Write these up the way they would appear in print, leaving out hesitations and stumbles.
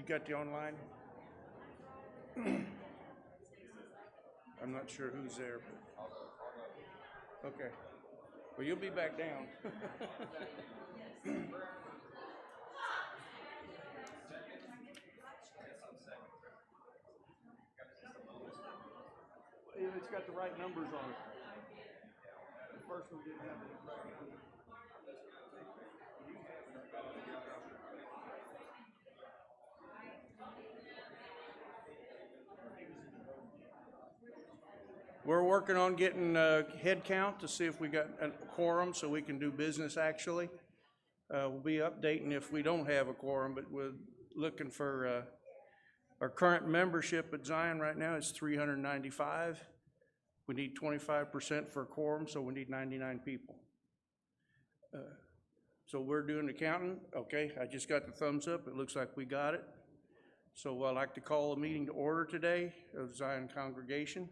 got the online? I'm not sure who's there, but, okay. Well, you'll be back down. It's got the right numbers on it. The first one didn't have it. We're working on getting a head count to see if we got a quorum so we can do business actually. We'll be updating if we don't have a quorum, but we're looking for, our current membership at Zion right now is 395. We need 25% for a quorum, so we need 99 people. So we're doing the counting. Okay, I just got the thumbs up. It looks like we got it. So I'd like to call a meeting to order today of Zion Congregation.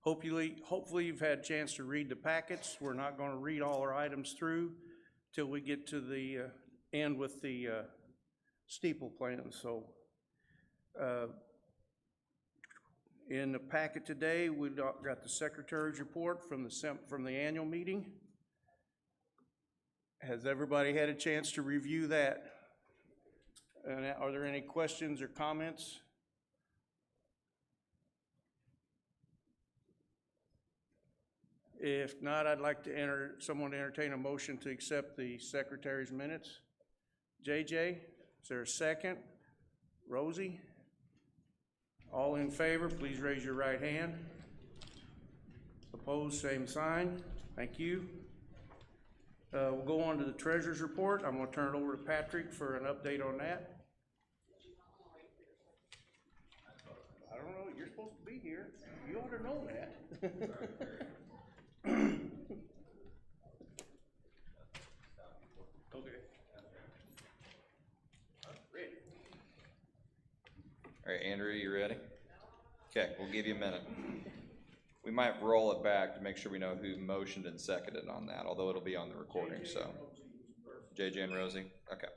Hopefully you've had a chance to read the packets. We're not going to read all our items through till we get to the end with the steeple plan. So in the packet today, we've got the secretary's report from the annual meeting. Has everybody had a chance to review that? And are there any questions or comments? If not, I'd like to someone to entertain a motion to accept the secretary's minutes. JJ, is there a second? Rosie? All in favor, please raise your right hand. Opposed, same sign. Thank you. We'll go on to the treasurer's report. I'm going to turn it over to Patrick for an update on that. I don't know. You're supposed to be here. You ought to know that. Okay. Ready. All right, Andrew, you ready? Okay, we'll give you a minute. We might roll it back to make sure we know who motioned and seconded on that, although it'll be on the recording, so. JJ and Rosie? Okay.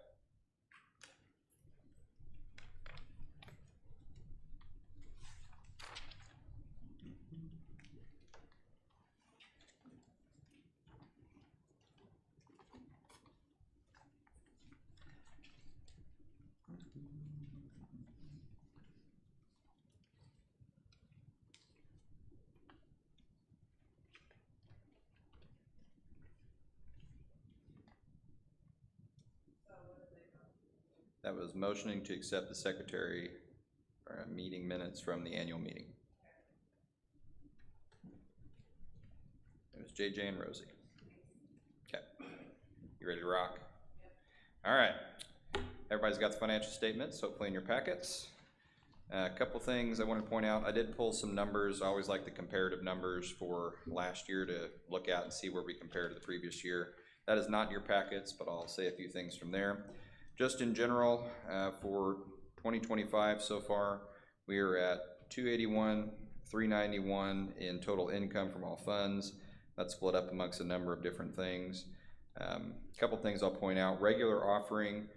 That was motioning to accept the secretary meeting minutes from the annual meeting. It was JJ and Rosie. Okay. You ready to rock? All right. Everybody's got the financial statements, hopefully in your packets. A couple things I want to point out. I did pull some numbers. I always like the comparative numbers for last year to look at and see where we compare to the previous year. That is not in your packets, but I'll say a few things from there. Just in general, for 2025 so far, we are at 281, 391 in total income from all funds. That's split up amongst a number of different things. A couple things I'll point out. Regular offering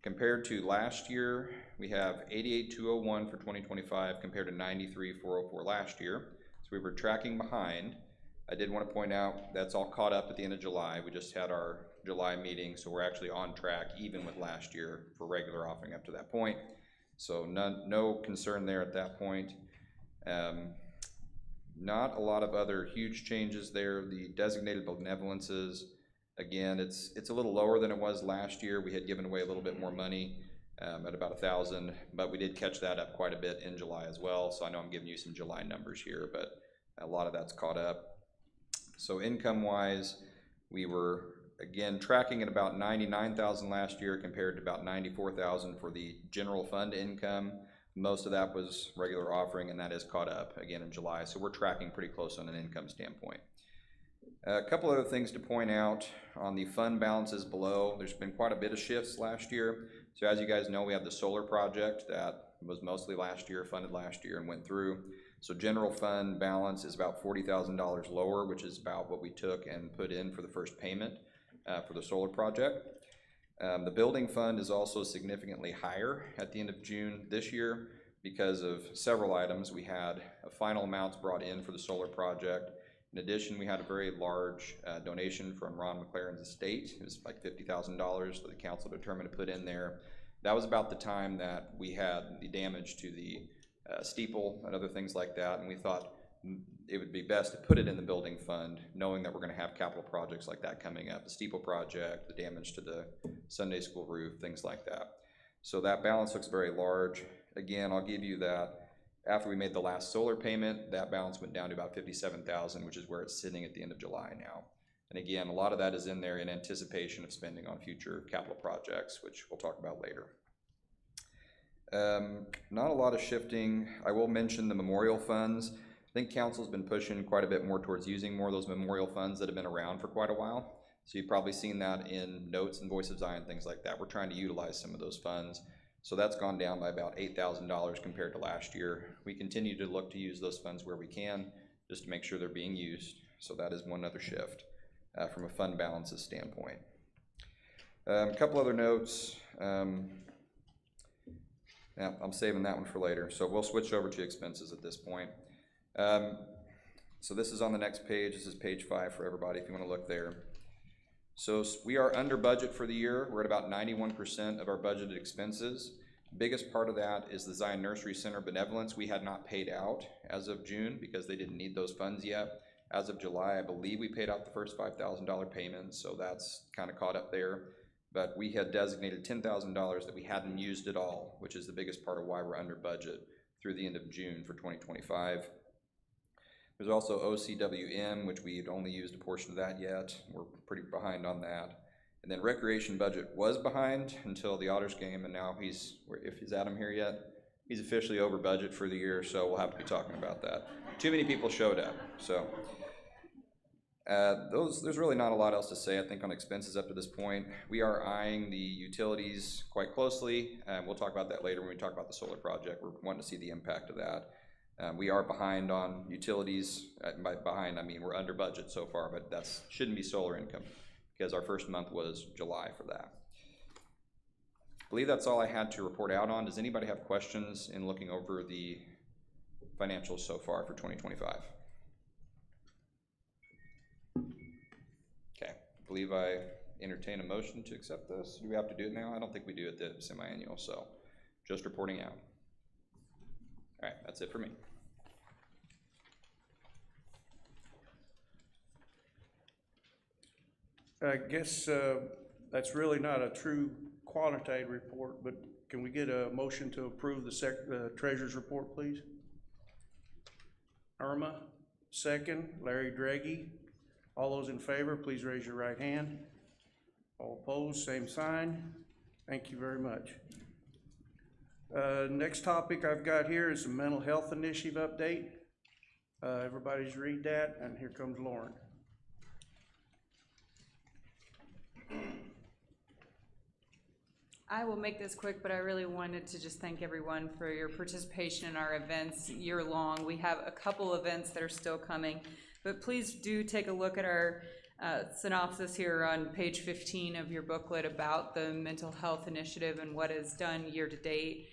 compared to last year, we have 88,201 for 2025 compared to 93,404 last year. So we were tracking behind. I did want to point out that's all caught up at the end of July. We just had our July meeting, so we're actually on track even with last year for regular offering up to that point. So no concern there at that point. Not a lot of other huge changes there. The designated benevolences, again, it's a little lower than it was last year. We had given away a little bit more money at about 1,000, but we did catch that up quite a bit in July as well. So I know I'm giving you some July numbers here, but a lot of that's caught up. So income-wise, we were again tracking at about 99,000 last year compared to about 94,000 for the general fund income. Most of that was regular offering, and that is caught up again in July. So we're tracking pretty close on an income standpoint. A couple other things to point out on the fund balances below. There's been quite a bit of shifts last year. So as you guys know, we have the solar project that was mostly last year, funded last year and went through. So general fund balance is about $40,000 lower, which is about what we took and put in for the first payment for the solar project. The building fund is also significantly higher at the end of June this year because of several items. We had final amounts brought in for the solar project. In addition, we had a very large donation from Ron McLaren's estate. It was like $50,000 that the council determined to put in there. That was about the time that we had the damage to the steeple and other things like that, and we thought it would be best to put it in the building fund, knowing that we're going to have capital projects like that coming up, the steeple project, the damage to the Sunday school roof, things like that. So that balance looks very large. Again, I'll give you that after we made the last solar payment, that balance went down to about $57,000, which is where it's sitting at the end of July now. And again, a lot of that is in there in anticipation of spending on future capital projects, which we'll talk about later. Not a lot of shifting. I will mention the memorial funds. I think council's been pushing quite a bit more towards using more of those memorial funds that have been around for quite a while. So you've probably seen that in notes and Voice of Zion, things like that. We're trying to utilize some of those funds. So that's gone down by about $8,000 compared to last year. We continue to look to use those funds where we can, just to make sure they're being used. So that is one other shift from a fund balances standpoint. A couple other notes. Yeah, I'm saving that one for later. So we'll switch over to expenses at this point. So this is on the next page. This is page 5 for everybody if you want to look there. So we are under budget for the year. We're at about 91% of our budgeted expenses. Biggest part of that is the Zion Nursery Center benevolence. We had not paid out as of June because they didn't need those funds yet. As of July, I believe we paid out the first $5,000 payment, so that's kind of caught up there. But we had designated $10,000 that we hadn't used at all, which is the biggest part of why we're under budget through the end of June for 2025. There's also OCWM, which we've only used a portion of that yet. We're pretty behind on that. And then recreation budget was behind until the Otters game, and now is Adam here yet? He's officially over budget for the year, so we'll have to be talking about that. Too many people showed up, so. There's really not a lot else to say, I think, on expenses up to this point. We are eyeing the utilities quite closely, and we'll talk about that later when we talk about the solar project. We're wanting to see the impact of that. We are behind on utilities. By behind, I mean we're under budget so far, but that shouldn't be solar income because our first month was July for that. I believe that's all I had to report out on. Does anybody have questions in looking over the financials so far for 2025? Okay, I believe I entertain a motion to accept this. Do we have to do it now? I don't think we do it at the semi-annual, so just reporting out. All right, that's it for me. I guess that's really not a true quantitative report, but can we get a motion to approve the treasurer's report, please? Irma, second. Larry Draghi. All those in favor, please raise your right hand. All opposed, same sign. Thank you very much. Next topic I've got here is the mental health initiative update. Everybody's read that, and here comes Lauren. I will make this quick, but I really wanted to just thank everyone for your participation in our events year long. We have a couple events that are still coming, but please do take a look at our synopsis here on page 15 of your booklet about the mental health initiative and what is done year to date.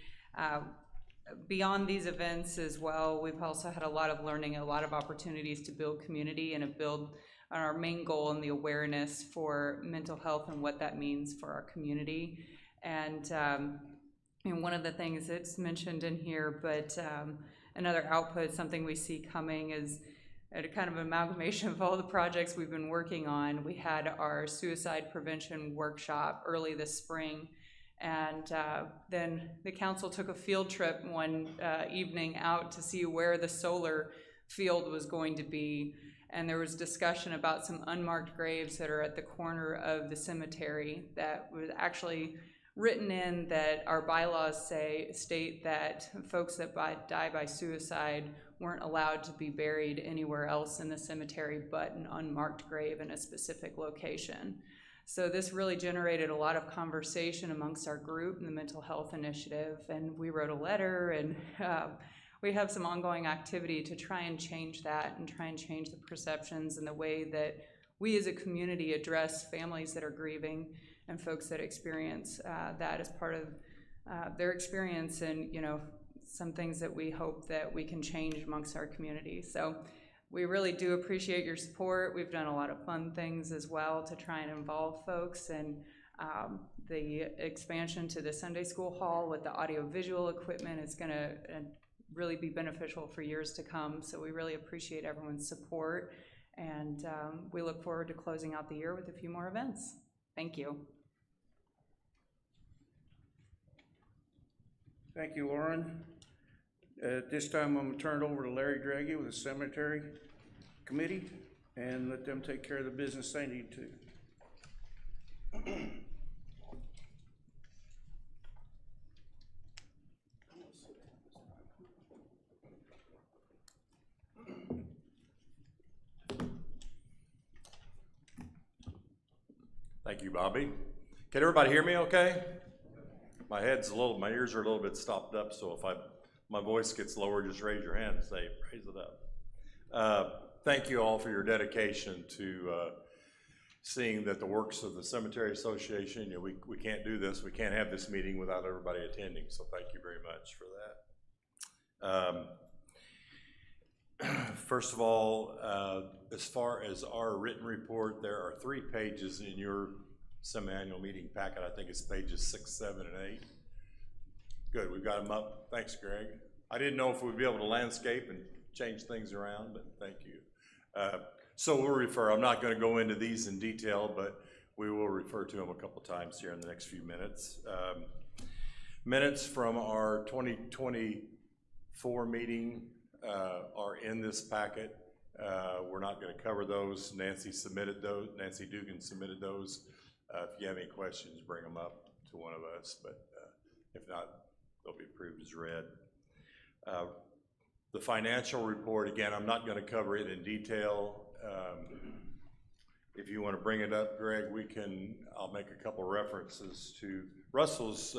Beyond these events as well, we've also had a lot of learning, a lot of opportunities to build community and to build on our main goal and the awareness for mental health and what that means for our community. And one of the things that's mentioned in here, but another output, something we see coming is a kind of amalgamation of all the projects we've been working on. We had our suicide prevention workshop early this spring, and then the council took a field trip one evening out to see where the solar field was going to be, and there was discussion about some unmarked graves that are at the corner of the cemetery that was actually written in that our bylaws state that folks that die by suicide weren't allowed to be buried anywhere else in the cemetery but an unmarked grave in a specific location. So this really generated a lot of conversation amongst our group in the mental health initiative, and we wrote a letter, and we have some ongoing activity to try and change that and try and change the perceptions and the way that we as a community address families that are grieving. and folks that experience that as part of their experience, and, you know, some things that we hope that we can change amongst our community. So we really do appreciate your support. We've done a lot of fun things as well to try and involve folks, and the expansion to the Sunday school hall with the audiovisual equipment is going to really be beneficial for years to come. So we really appreciate everyone's support, and we look forward to closing out the year with a few more events. Thank you. Thank you, Lauren. At this time, I'm gonna turn it over to Larry Draghi with the Cemetery Committee and let them take care of the business they need to. Thank you, Bobby. Can everybody hear me okay? My ears are a little bit stopped up, so if my voice gets lower, just raise your hand and say, raise it up. Thank you all for your dedication to seeing that the works of the Cemetery Association, you know, we can't do this, we can't have this meeting without everybody attending, so thank you very much for that. First of all, as far as our written report, there are 3 pages in your semi-annual meeting packet. I think it's pages 6, 7, and 8. Good, we've got them up. Thanks, Greg. I didn't know if we'd be able to landscape and change things around, but thank you. So we'll refer, I'm not going to go into these in detail, but we will refer to them a couple times here in the next few minutes. Minutes from our 2024 meeting are in this packet. We're not going to cover those. Nancy Dugan submitted those. If you have any questions, bring them up to one of us, but if not, they'll be approved as read. The financial report, again, I'm not going to cover it in detail. If you want to bring it up, Greg, I'll make a couple references to, Russell's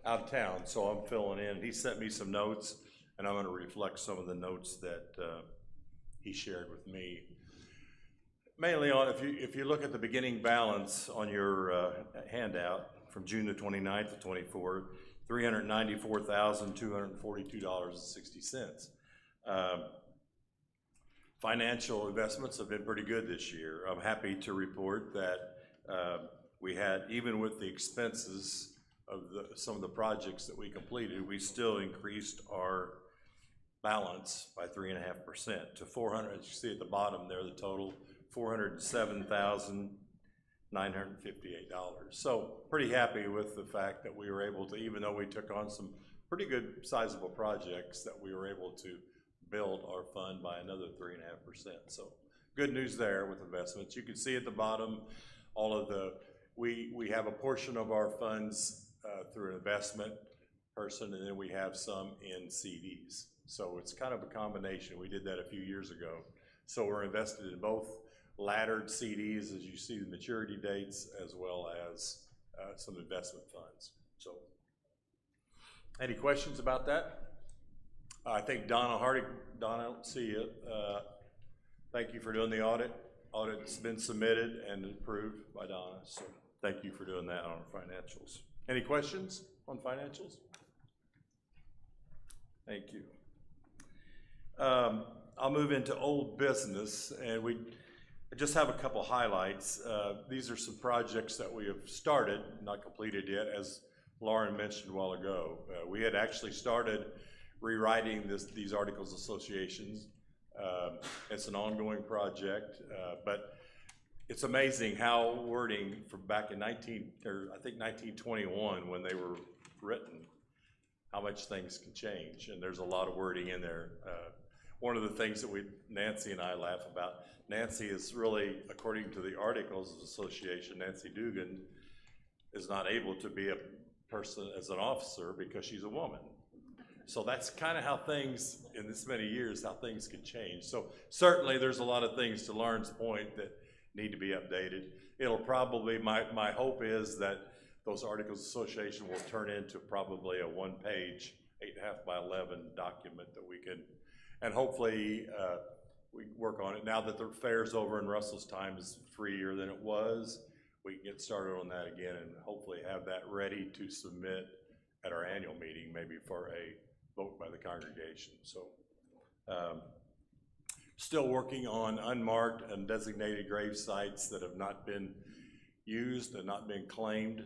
out of town, so I'm filling in. He sent me some notes, and I'm going to reflect some of the notes that he shared with me. Mainly on, if you look at the beginning balance on your handout from June the 29th of 24, $394,242.60. Financial investments have been pretty good this year. I'm happy to report that we had, even with the expenses of some of the projects that we completed, we still increased our balance by 3.5% to 400. As you see at the bottom there, the total $407,958. So pretty happy with the fact that we were able to, even though we took on some pretty good sizable projects, that we were able to build our fund by another 3.5%. So good news there with investments. You can see at the bottom all of we have a portion of our funds through an investment person, and then we have some in CDs. So it's kind of a combination. We did that a few years ago. So we're invested in both laddered CDs, as you see the maturity dates, as well as some investment funds. So any questions about that? I think Donna Hardy, Donna, I don't see you. Thank you for doing the audit. Audit's been submitted and approved by Donna, so thank you for doing that on our financials. Any questions on financials? Thank you. I'll move into old business, and I just have a couple highlights. These are some projects that we have started, not completed yet, as Lauren mentioned a while ago. We had actually started rewriting these articles of associations. It's an ongoing project, but it's amazing how wording from back in 1921, when they were written, how much things can change, and there's a lot of wording in there. One of the things that Nancy and I laugh about, Nancy is really, according to the Articles of Association, Nancy Dugan is not able to be a person as an officer because she's a woman. So that's kind of how things, in this many years, how things can change. So certainly there's a lot of things, to Lauren's point, that need to be updated. It'll probably, my hope is that those Articles of Association will turn into probably a 1-page, 8.5 by 11 document that we can, and hopefully we work on it. Now that the fair's over and Russell's time is freer than it was, we can get started on that again and hopefully have that ready to submit at our annual meeting, maybe for a vote by the congregation. So, still working on unmarked and designated grave sites that have not been used and not been claimed.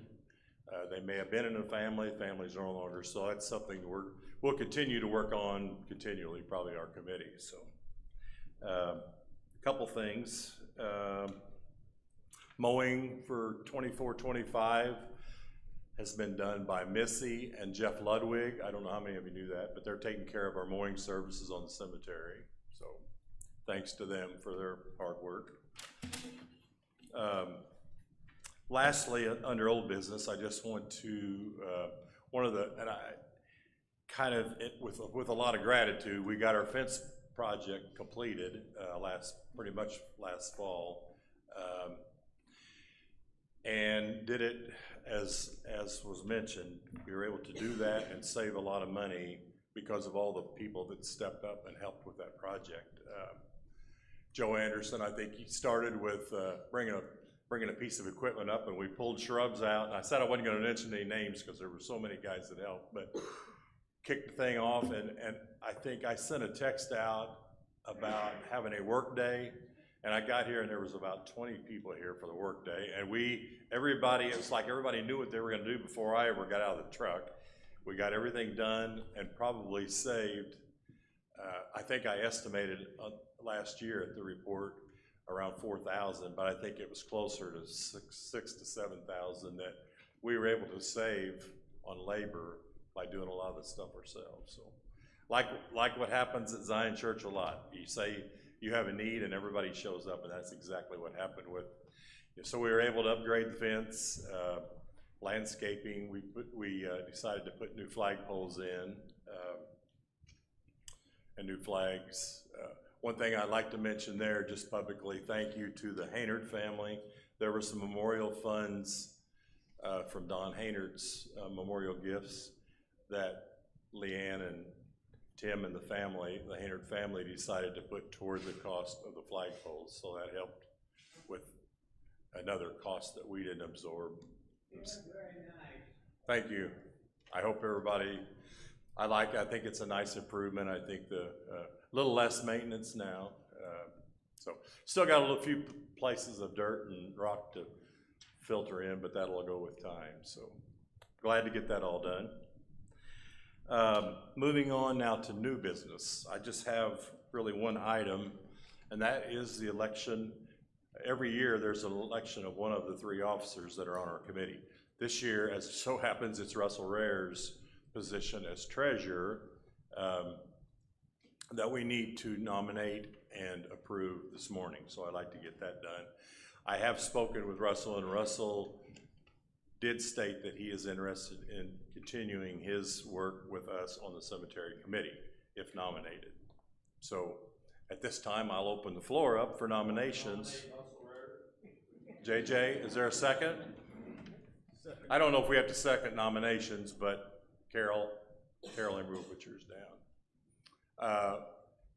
They may have been in a family, families are no longer, so that's something we'll continue to work on continually, probably our committee. So, a couple things. Mowing for 24-25 has been done by Missy and Jeff Ludwig. I don't know how many of you knew that, but they're taking care of our mowing services on the cemetery. So thanks to them for their hard work. Lastly, under old business, I just want to, with a lot of gratitude, we got our fence project completed pretty much last fall. And did it as was mentioned. We were able to do that and save a lot of money because of all the people that stepped up and helped with that project. Joe Anderson, I think he started with bringing a piece of equipment up, and we pulled shrubs out. And I said I wasn't going to mention any names because there were so many guys that helped, but kicked the thing off, and I think I sent a text out about having a work day. And I got here and there was about 20 people here for the work day. And it was like everybody knew what they were gonna do before I ever got out of the truck. We got everything done and probably saved, I think I estimated last year at the report around 4,000, but I think it was closer to 6,000 to 7,000 that we were able to save on labor by doing a lot of the stuff ourselves. So like what happens at Zion Church a lot. You say, you have a need and everybody shows up, and that's exactly what happened with. So we were able to upgrade the fence, landscaping. We decided to put new flagpoles in and new flags. One thing I'd like to mention there, just publicly, thank you to the Haynard family. There were some memorial funds from Don Haynard's memorial gifts that Leanne and Tim and the Haynard family decided to put toward the cost of the flagpoles, so that helped with another cost that we didn't absorb. That's very nice. Thank you. I hope everybody, I think it's a nice improvement. I think the little less maintenance now. So still got a few places of dirt and rock to filter in, but that'll go with time. So glad to get that all done. Moving on now to new business. I just have really one item, and that is the election. Every year there's an election of one of the three officers that are on our committee. This year, as it so happens, it's Russell Rare's position as treasurer that we need to nominate and approve this morning. So I'd like to get that done. I have spoken with Russell, and Russell did state that he is interested in continuing his work with us on the cemetery committee, if nominated. So at this time, I'll open the floor up for nominations. JJ, is there a second? I don't know if we have to second nominations, but Carolyn, move with yours down.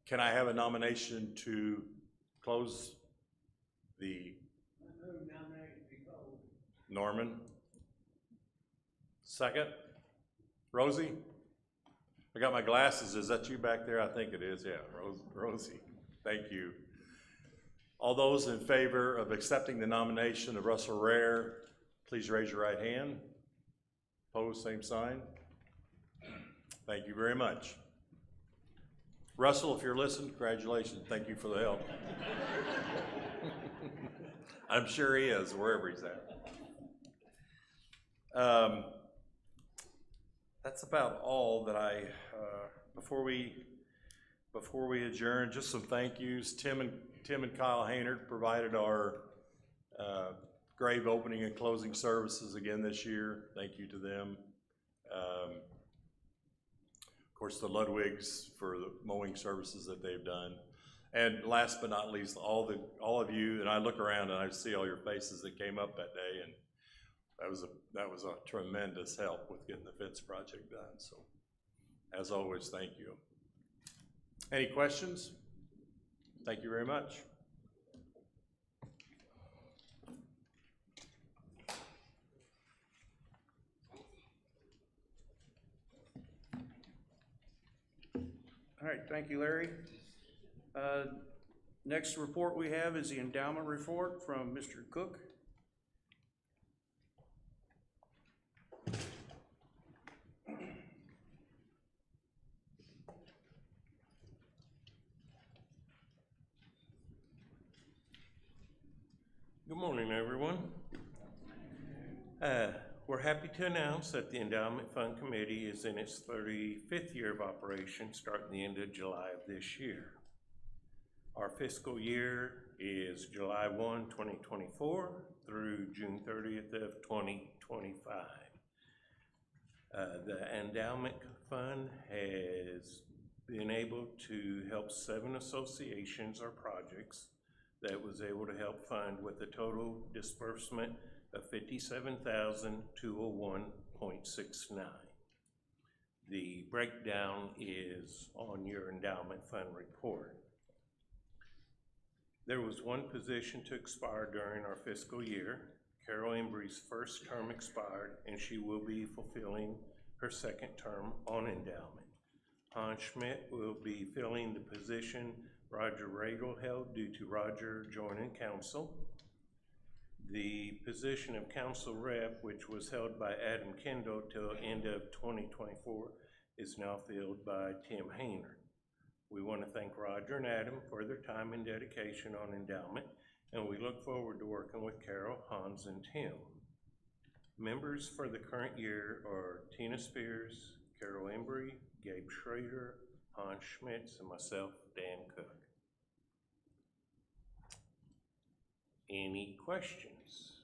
Can I have a nomination to close the? I move nomination to close. Norman? Second? Rosie? I got my glasses. Is that you back there? I think it is. Yeah, Rosie. Thank you. All those in favor of accepting the nomination of Russell Rare, please raise your right hand. Opposed, same sign. Thank you very much. Russell, if you're listening, congratulations. Thank you for the help. I'm sure he is, wherever he's at. That's about all that I, before we adjourn, just some thank yous. Tim and Kyle Haynard provided our grave opening and closing services again this year. Thank you to them. Of course, the Ludwigs for the mowing services that they've done. And last but not least, all of you, and I look around and I see all your faces that came up that day, and that was a tremendous help with getting the fence project done. So, as always, thank you. Any questions? Thank you very much. All right, thank you, Larry. Next report we have is the endowment report from Mr. Cook. Good morning, everyone. We're happy to announce that the Endowment Fund Committee is in its 35th year of operation, starting the end of July of this year. Our fiscal year is July 1, 2024 through June 30th of 2025. The Endowment Fund has been able to help 7 associations or projects that was able to help fund with a total disbursement of $57,201.69. The breakdown is on your endowment fund report. There was one position to expire during our fiscal year. Carol Embry's first term expired, and she will be fulfilling her second term on endowment. Hans Schmidt will be filling the position Roger Radel held due to Roger joining council. The position of council rep, which was held by Adam Kendall till end of 2024, is now filled by Tim Hayner. We want to thank Roger and Adam for their time and dedication on endowment, and we look forward to working with Carol, Hans, and Tim. Members for the current year are Tina Spears, Carol Embry, Gabe Schrader, Hans Schmitz, and myself, Dan Cook. Any questions?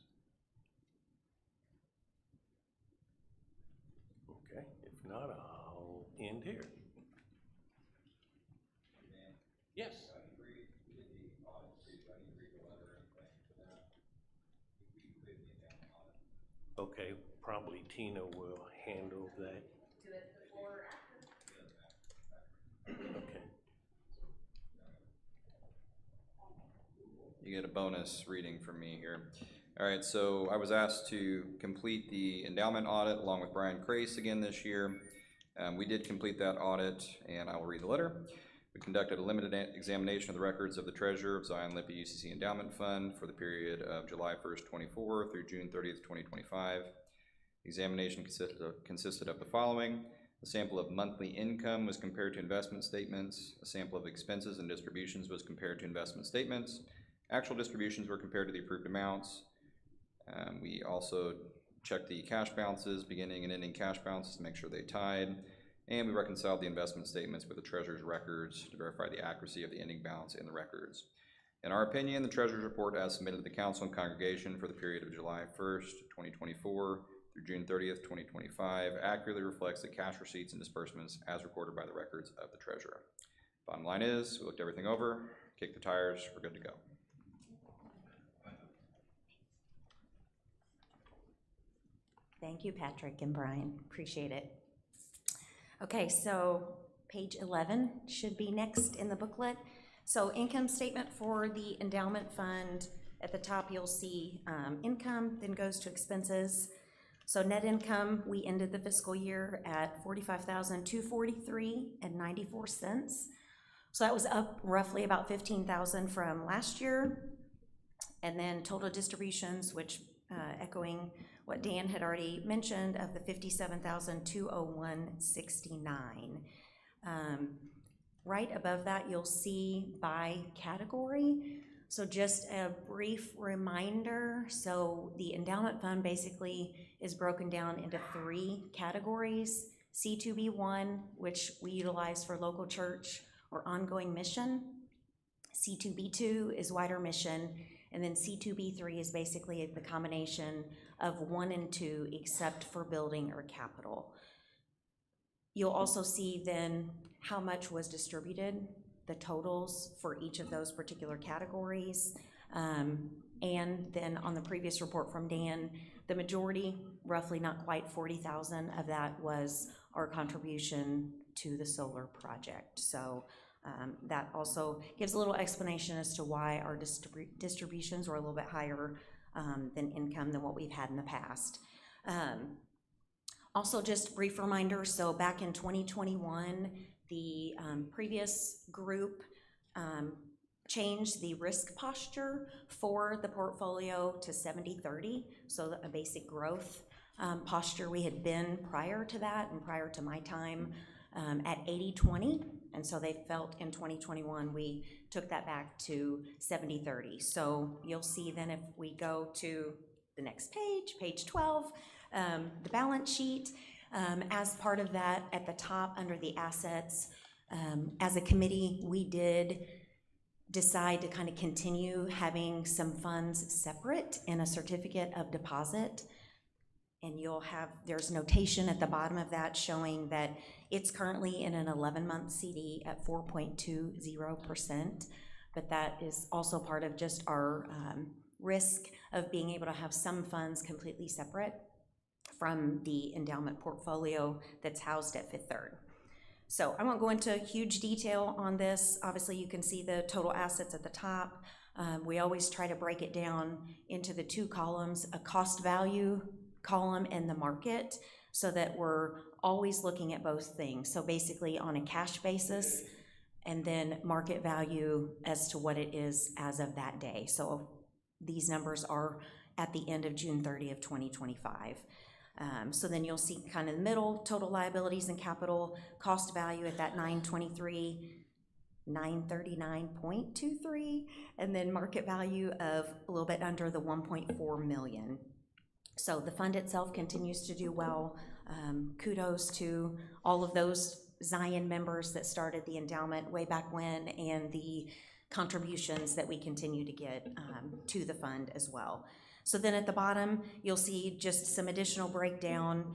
Okay, if not, I'll end here. Yes? Okay, probably Tina will handle that. Do it before or after? Okay. You get a bonus reading from me here. All right, so I was asked to complete the endowment audit along with Brian Crace again this year. We did complete that audit, and I will read the letter. We conducted a limited examination of the records of the treasurer of Zion Lippe UCC Endowment Fund for the period of July 1st, 24 through June 30th, 2025. The examination consisted of the following. A sample of monthly income was compared to investment statements. A sample of expenses and distributions was compared to investment statements. Actual distributions were compared to the approved amounts. We also checked the cash balances, beginning and ending cash balances to make sure they tied. And we reconciled the investment statements with the treasurer's records to verify the accuracy of the ending balance in the records. In our opinion, the treasurer's report as submitted to the council and congregation for the period of July 1st, 2024 through June 30th, 2025 accurately reflects the cash receipts and disbursements as recorded by the records of the treasurer. Bottom line is, we looked everything over, kicked the tires, we're good to go. Thank you, Patrick and Brian. Appreciate it. Okay, so page 11 should be next in the booklet. So income statement for the endowment fund. At the top, you'll see income, then goes to expenses. So net income, we ended the fiscal year at $45,243.94. So that was up roughly about $15,000 from last year. And then total distributions, which echoing what Dan had already mentioned, of the $57,201.69. Right above that, you'll see by category. So just a brief reminder, so the endowment fund basically is broken down into 3 categories. C2B1, which we utilize for local church or ongoing mission. C2B2 is wider mission. And then C2B3 is basically the combination of 1 and 2, except for building or capital. You'll also see then how much was distributed, the totals for each of those particular categories. And then on the previous report from Dan, the majority, roughly not quite 40,000 of that, was our contribution to the solar project. So that also gives a little explanation as to why our distributions were a little bit higher than income than what we've had in the past. Also, just a brief reminder, so back in 2021, The previous group changed the risk posture for the portfolio to 70-30, so a basic growth posture. We had been prior to that and prior to my time at 80-20, and so they felt in 2021 we took that back to 70-30. So you'll see then if we go to the next page, page 12, the balance sheet. As part of that, at the top under the assets, as a committee, we did decide to kind of continue having some funds separate in a certificate of deposit. And you'll have, there's notation at the bottom of that showing that it's currently in an 11-month CD at 4.20%, but that is also part of just our risk of being able to have some funds completely separate from the endowment portfolio that's housed at Fifth Third. So I won't go into huge detail on this. Obviously, you can see the total assets at the top. We always try to break it down into the two columns, a cost value column and the market, so that we're always looking at both things. So basically on a cash basis, and then market value as to what it is as of that day. So these numbers are at the end of June 30 of 2025. So then you'll see kind of the middle, total liabilities and capital, cost value at that 923, 939.23, and then market value of a little bit under the 1.4 million. So the fund itself continues to do well. Kudos to all of those Zion members that started the endowment way back when, and the contributions that we continue to get to the fund as well. So then at the bottom, you'll see just some additional breakdown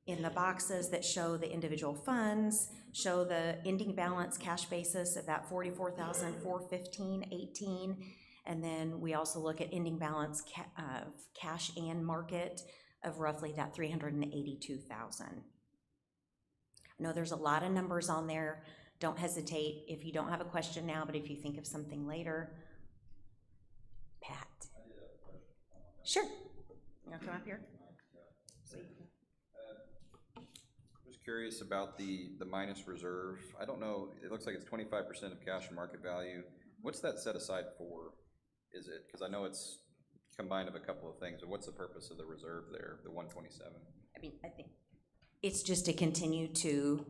in the boxes that show the individual funds, show the ending balance cash basis of that $44,415.18, and then we also look at ending balance cash and market of roughly that $382,000. I know there's a lot of numbers on there. Don't hesitate if you don't have a question now, but if you think of something later. Pat. Sure. You want to come up here? Just curious about the minus reserve. I don't know, it looks like it's 25% of cash and market value. What's that set aside for? Is it, because I know it's combined of a couple of things, but what's the purpose of the reserve there, the 127? I mean, I think it's just to continue to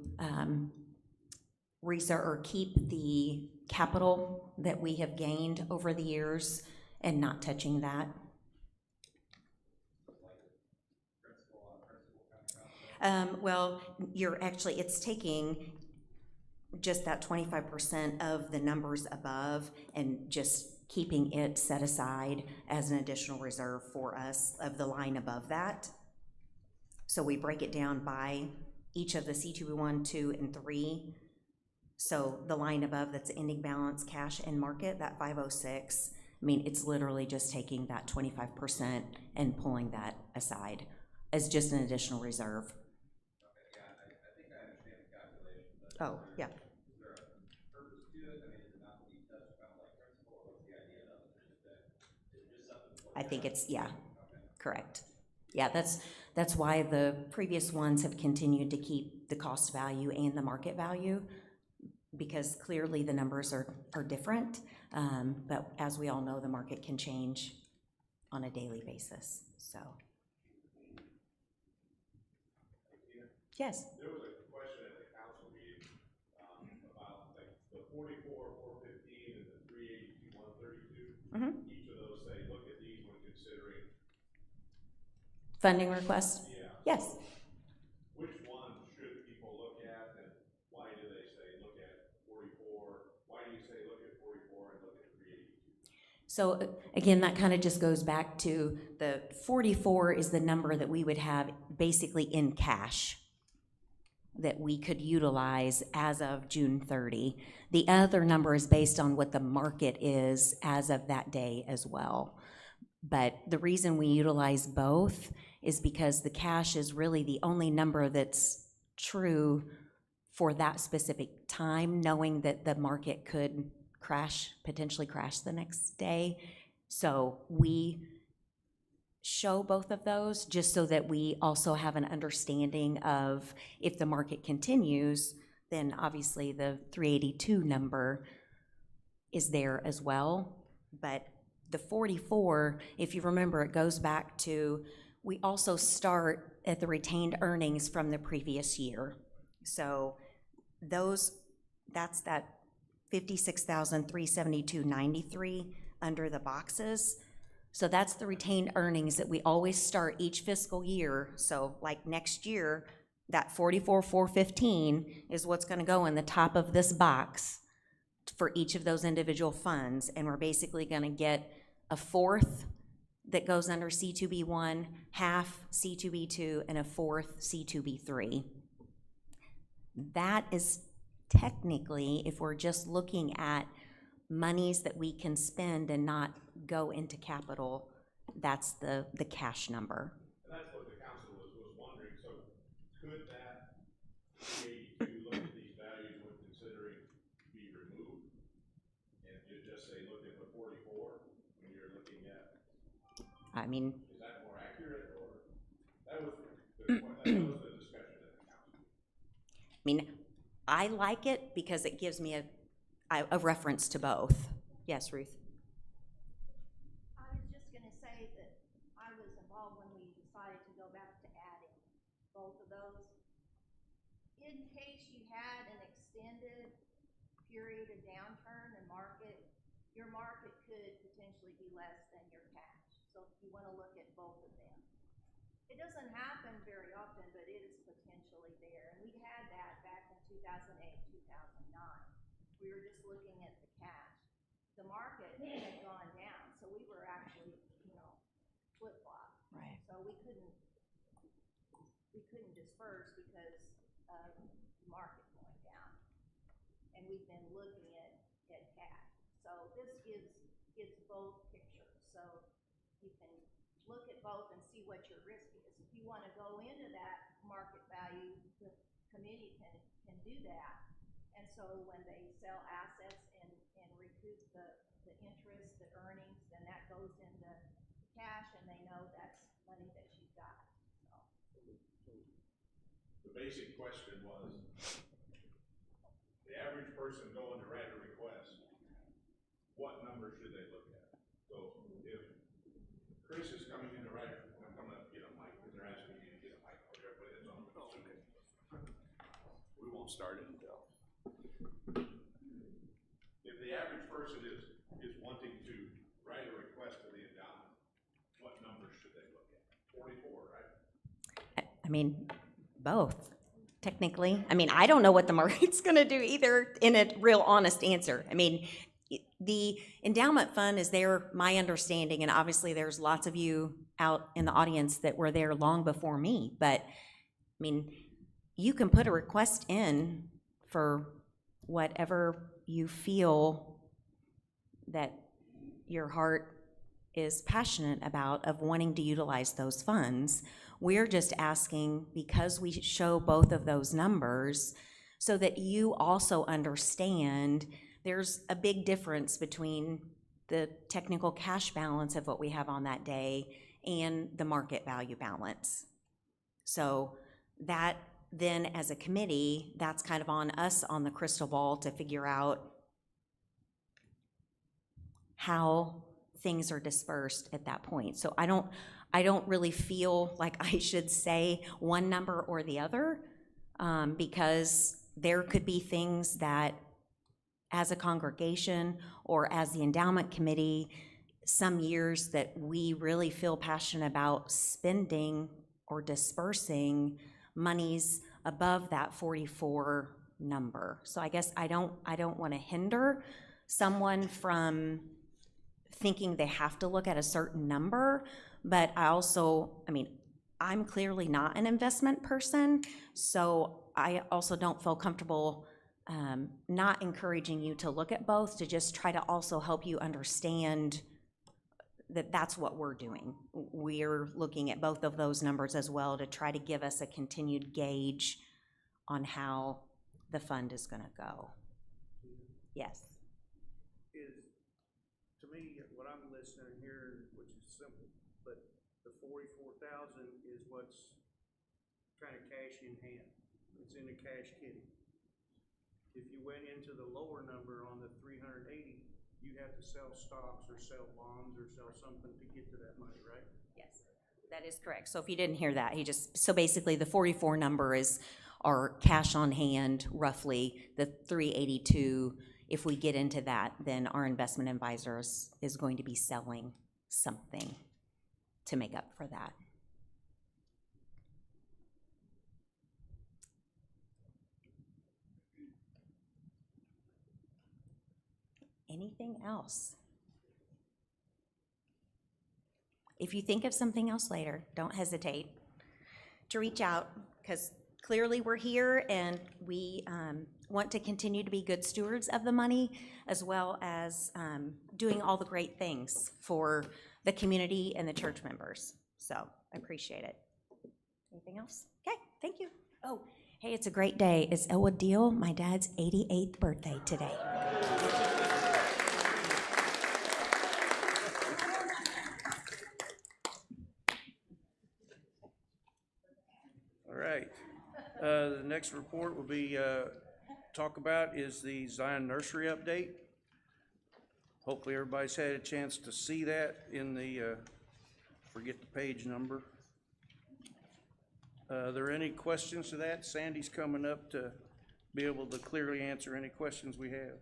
reserve or keep the capital that we have gained over the years and not touching that. Well, it's taking just that 25% of the numbers above and just keeping it set aside as an additional reserve for us of the line above that. So we break it down by each of the C2, 2, and 3. So the line above that's ending balance, cash, and market, that 506, I mean, it's literally just taking that 25% and pulling that aside as just an additional reserve. Oh, yeah. I think it's, yeah, correct. Yeah, that's why the previous ones have continued to keep the cost value and the market value, because clearly the numbers are different, but as we all know, the market can change on a daily basis, so. Yes? There was a question at the council meeting about like the 44,415 and the 382,132. Each of those say, look at these when considering. Funding request? Yeah. Yes. Which one should people look at, and why do they say look at 44? Why do you say look at 44 and look at 382? So again, that kind of just goes back to the 44 is the number that we would have basically in cash that we could utilize as of June 30. The other number is based on what the market is as of that day as well. But the reason we utilize both is because the cash is really the only number that's true for that specific time, knowing that the market could potentially crash the next day. So we show both of those just so that we also have an understanding of if the market continues, then obviously the 382 number is there as well. But the 44, if you remember, it goes back to, we also start at the retained earnings from the previous year. So that's that 56,372.93 under the boxes. So that's the retained earnings that we always start each fiscal year. So like next year, that 44,415 is what's gonna go in the top of this box for each of those individual funds. And we're basically gonna get a fourth that goes under C2B1, half C2B2, and a fourth C2B3. That is technically, if we're just looking at monies that we can spend and not go into capital, that's the cash number. And that's what the council was wondering, so could that 382 look at these values when considering be removed? And you just say, look at the 44 when you're looking at, I mean, is that more accurate, or? That was the discussion at the council. I mean, I like it because it gives me a reference to both. Yes, Ruth? I was just gonna say that I was involved when we decided to go back to adding both of those. In case you had an extended period of downturn in market, your market could potentially be less than your cash. So you wanna look at both of them. It doesn't happen very often, but it is potentially there. And we had that back in 2008, 2009. We were just looking at the cash. The market had gone down, so we were actually, flip-flop. Right. So we couldn't disperse because of the market going down. And we've been looking at cash. So this gives both pictures. So you can look at both and see what your risk is. If you want to go into that market value, the committee can do that. And so when they sell assets and recoup the interest, the earnings, then that goes into cash, and they know that's money that you've got. So. The basic question was, the average person going to write a request, what number should they look at? So if Chris is coming in to write, I'm coming up to get a mic, because they're asking me to get a mic, everybody that's on. Okay. We won't start it until. If the average person is wanting to write a request to the endowment, what numbers should they look at? 44, right? I mean, both, technically. I mean, I don't know what the market's gonna do either, in a real honest answer. I mean, the endowment fund is there, my understanding, and obviously there's lots of you out in the audience that were there long before me, but, I mean, you can put a request in for whatever you feel that your heart is passionate about of wanting to utilize those funds. We're just asking, because we show both of those numbers, so that you also understand there's a big difference between the technical cash balance of what we have on that day and the market value balance. So that then, as a committee, that's kind of on us on the crystal ball to figure out how things are dispersed at that point. So I don't really feel like I should say one number or the other, because there could be things that, as a congregation or as the endowment committee, some years that we really feel passionate about spending or dispersing monies above that 44 number. So I guess I don't want to hinder someone from thinking they have to look at a certain number, but I'm clearly not an investment person, so I also don't feel comfortable not encouraging you to look at both, to just try to also help you understand that that's what we're doing. We're looking at both of those numbers as well to try to give us a continued gauge on how the fund is gonna go. Yes. To me, what I'm listening here, which is simple, but the 44,000 is what's kind of cash in hand. It's in the cash kitty. If you went into the lower number on the 380, you have to sell stocks or sell bonds or sell something to get to that money, right? Yes, that is correct. So if you didn't hear that, so basically the 44 number is our cash on hand, roughly, the 382. If we get into that, then our investment advisor is going to be selling something to make up for that. Anything else? If you think of something else later, don't hesitate to reach out, because clearly we're here and we want to continue to be good stewards of the money, as well as doing all the great things for the community and the church members. So I appreciate it. Anything else? Okay, thank you. Oh, hey, it's a great day. It's Elwood Deal, my dad's 88th birthday today. All right. The next report will be, talk about is the Zion Nursery update. Hopefully everybody's had a chance to see that in the, forget the page number. Are there any questions to that? Sandy's coming up to be able to clearly answer any questions we have.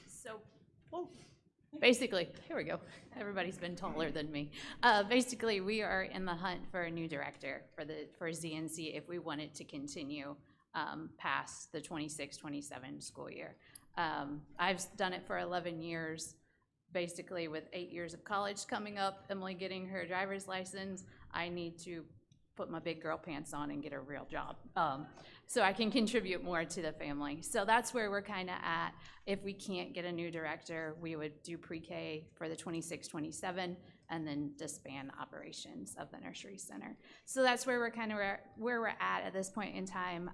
So, basically, here we go. Everybody's been taller than me. Basically, we are in the hunt for a new director for ZNC if we want it to continue past the 26-27 school year. I've done it for 11 years, basically with 8 years of college coming up, Emily getting her driver's license. I need to put my big girl pants on and get a real job, so I can contribute more to the family. So that's where we're kind of at. If we can't get a new director, we would do pre-K for the 26-27 and then disband operations of the nursery center. So that's where we're kind of where we're at this point in time.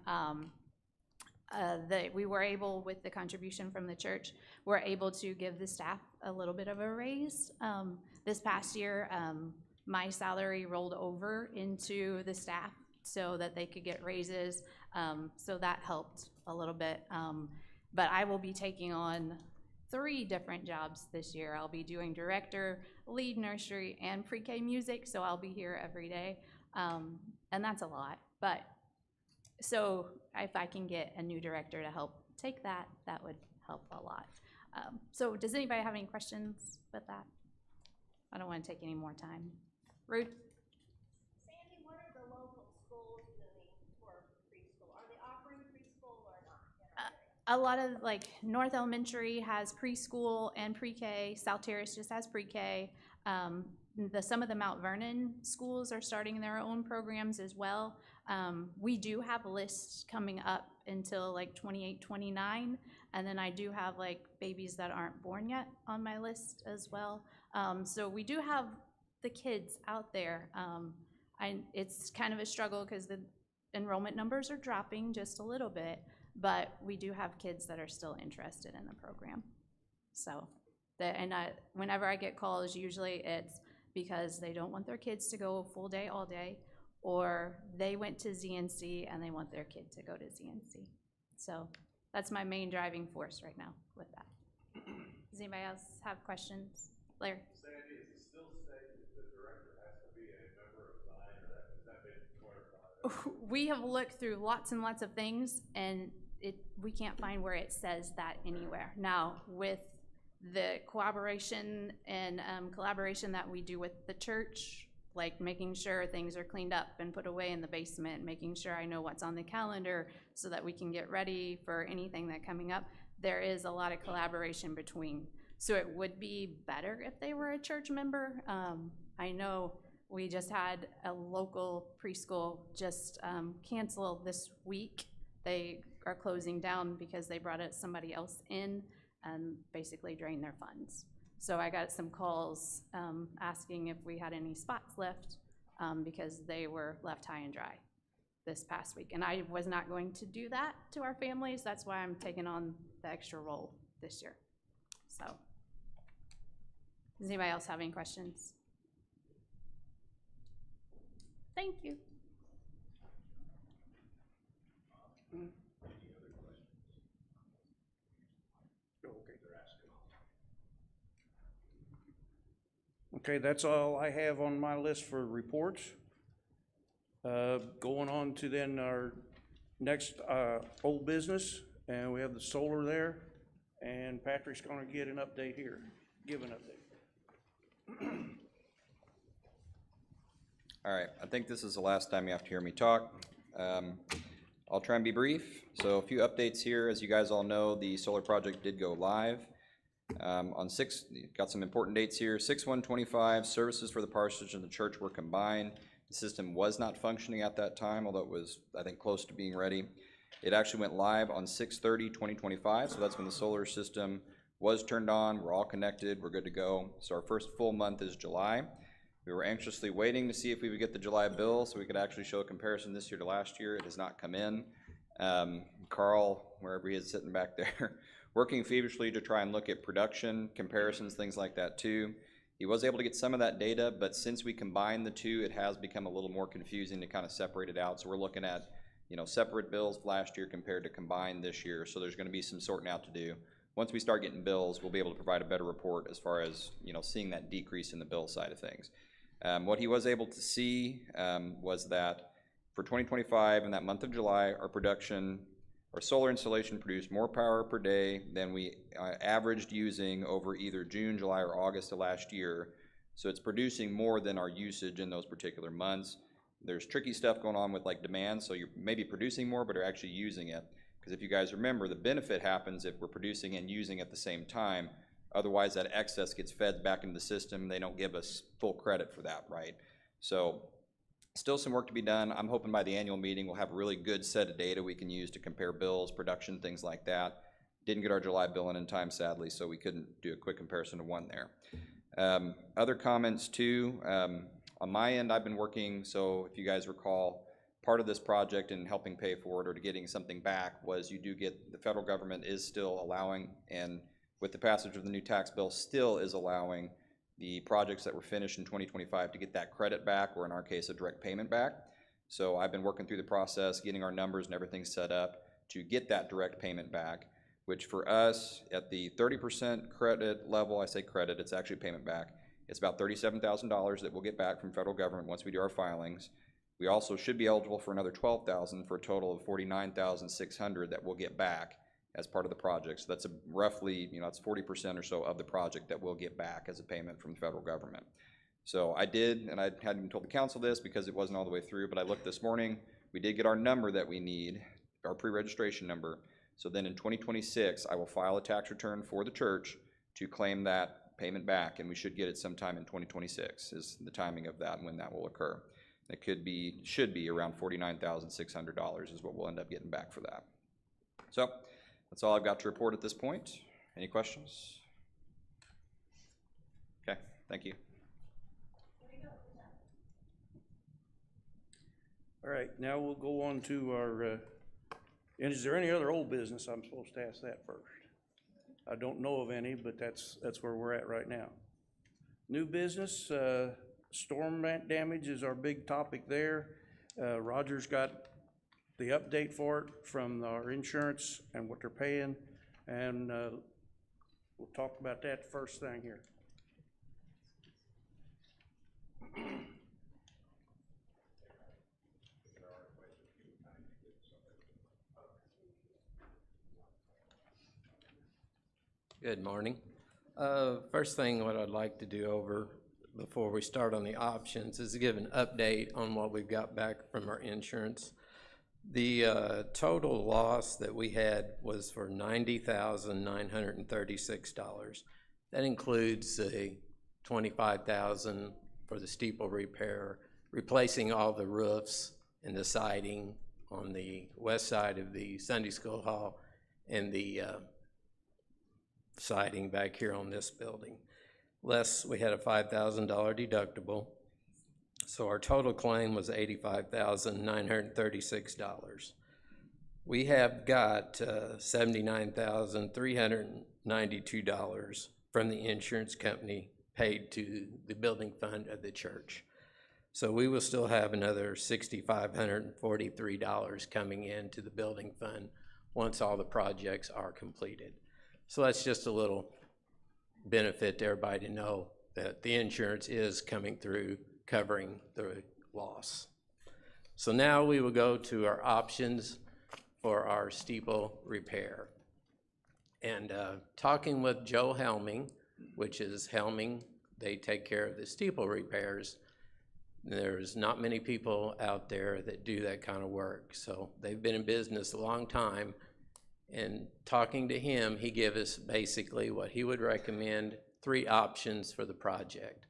We were able, with the contribution from the church, we're able to give the staff a little bit of a raise. This past year, my salary rolled over into the staff so that they could get raises. So that helped a little bit. But I will be taking on 3 different jobs this year. I'll be doing director, lead nursery, and pre-K music, so I'll be here every day. And that's a lot. But so if I can get a new director to help take that, that would help a lot. So does anybody have any questions with that? I don't want to take any more time. Ruth? Sandy, what are the local schools doing for preschool? Are they offering preschool or not? A lot of, like, North Elementary has preschool and pre-K. South Terrace just has pre-K. Some of the Mount Vernon schools are starting their own programs as well. We do have lists coming up until like 28, 29, and then I do have like babies that aren't born yet on my list as well. So we do have the kids out there. It's kind of a struggle because the enrollment numbers are dropping just a little bit, but we do have kids that are still interested in the program. So, whenever I get calls, usually it's because they don't want their kids to go a full day all day, or they went to ZNC and they want their kid to go to ZNC. So that's my main driving force right now with that. Does anybody else have questions? Larry? Sandy, is it still stated that the director has to be a member of Zion, or has that been clarified? We have looked through lots and lots of things, and we can't find where it says that anywhere. Now, with the cooperation and collaboration that we do with the church, like making sure things are cleaned up and put away in the basement, making sure I know what's on the calendar so that we can get ready for anything that's coming up, there is a lot of collaboration between. So it would be better if they were a church member. I know we just had a local preschool just cancel this week. They are closing down because they brought somebody else in and basically drain their funds. So I got some calls asking if we had any spots left because they were left high and dry this past week. And I was not going to do that to our families. That's why I'm taking on the extra role this year. So, does anybody else have any questions? Thank you. Okay, that's all I have on my list for reports. Going on to then our next old business, and we have the solar there, and Patrick's gonna get an update here, give an update. All right, I think this is the last time you have to hear me talk. I'll try and be brief. So a few updates here. As you guys all know, the solar project did go live. Got some important dates here. 6/1/25, services for the parsonage and the church were combined. The system was not functioning at that time, although it was, I think, close to being ready. It actually went live on 6/30/2025, so that's when the solar system was turned on. We're all connected, we're good to go. So our first full month is July. We were anxiously waiting to see if we would get the July bill so we could actually show a comparison this year to last year. It has not come in. Carl, wherever he is sitting back there, working feverishly to try and look at production, comparisons, things like that too. He was able to get some of that data, but since we combined the two, it has become a little more confusing to kind of separate it out. So we're looking at, separate bills last year compared to combined this year. So there's going to be some sorting out to do. Once we start getting bills, we'll be able to provide a better report as far as, seeing that decrease in the bill side of things. What he was able to see was that for 2025, in that month of July, our solar installation produced more power per day than we averaged using over either June, July, or August of last year. So it's producing more than our usage in those particular months. There's tricky stuff going on with like demand, so you're maybe producing more, but are actually using it. Because if you guys remember, the benefit happens if we're producing and using at the same time. Otherwise, that excess gets fed back into the system. They don't give us full credit for that, right? So still some work to be done. I'm hoping by the annual meeting, we'll have a really good set of data we can use to compare bills, production, things like that. Didn't get our July bill in time, sadly, so we couldn't do a quick comparison of one there. Other comments too, on my end, I've been working, so if you guys recall, part of this project and helping pay for it or to getting something back was you do get, the federal government is still allowing, and with the passage of the new tax bill, still is allowing the projects that were finished in 2025 to get that credit back, or in our case, a direct payment back. So I've been working through the process, getting our numbers and everything set up to get that direct payment back, which for us, at the 30% credit level, I say credit, it's actually payment back. It's about $37,000 that we'll get back from federal government once we do our filings. We also should be eligible for another $12,000 for a total of $49,600 that we'll get back as part of the project. So that's roughly, that's 40% or so of the project that we'll get back as a payment from the federal government. So I did, and I hadn't even told the council this because it wasn't all the way through, but I looked this morning. We did get our number that we need, our pre-registration number. So then in 2026, I will file a tax return for the church to claim that payment back, and we should get it sometime in 2026 is the timing of that and when that will occur. It should be around $49,600 is what we'll end up getting back for that. So that's all I've got to report at this point. Any questions? Okay, thank you. All right, now we'll go on to our, and is there any other old business? I'm supposed to ask that first. I don't know of any, but that's where we're at right now. New business, storm damage is our big topic there. Roger's got the update for it from our insurance and what they're paying, and we'll talk about that first thing here. Good morning. First thing what I'd like to do before we start on the options is to give an update on what we've got back from our insurance. The total loss that we had was for $90,936. That includes the $25,000 for the steeple repair, replacing all the roofs and the siding on the west side of the Sunday School Hall and the siding back here on this building. Less, we had a $5,000 deductible. So our total claim was $85,936. We have got $79,392 from the insurance company paid to the building fund of the church. So we will still have another $6,543 coming into the building fund once all the projects are completed. So that's just a little benefit to everybody to know that the insurance is coming through covering the loss. So now we will go to our options for our steeple repair. And talking with Joe Helming, which is Helming, they take care of the steeple repairs. There's not many people out there that do that kind of work. So they've been in business a long time. And talking to him, he gave us basically what he would recommend, 3 options for the project.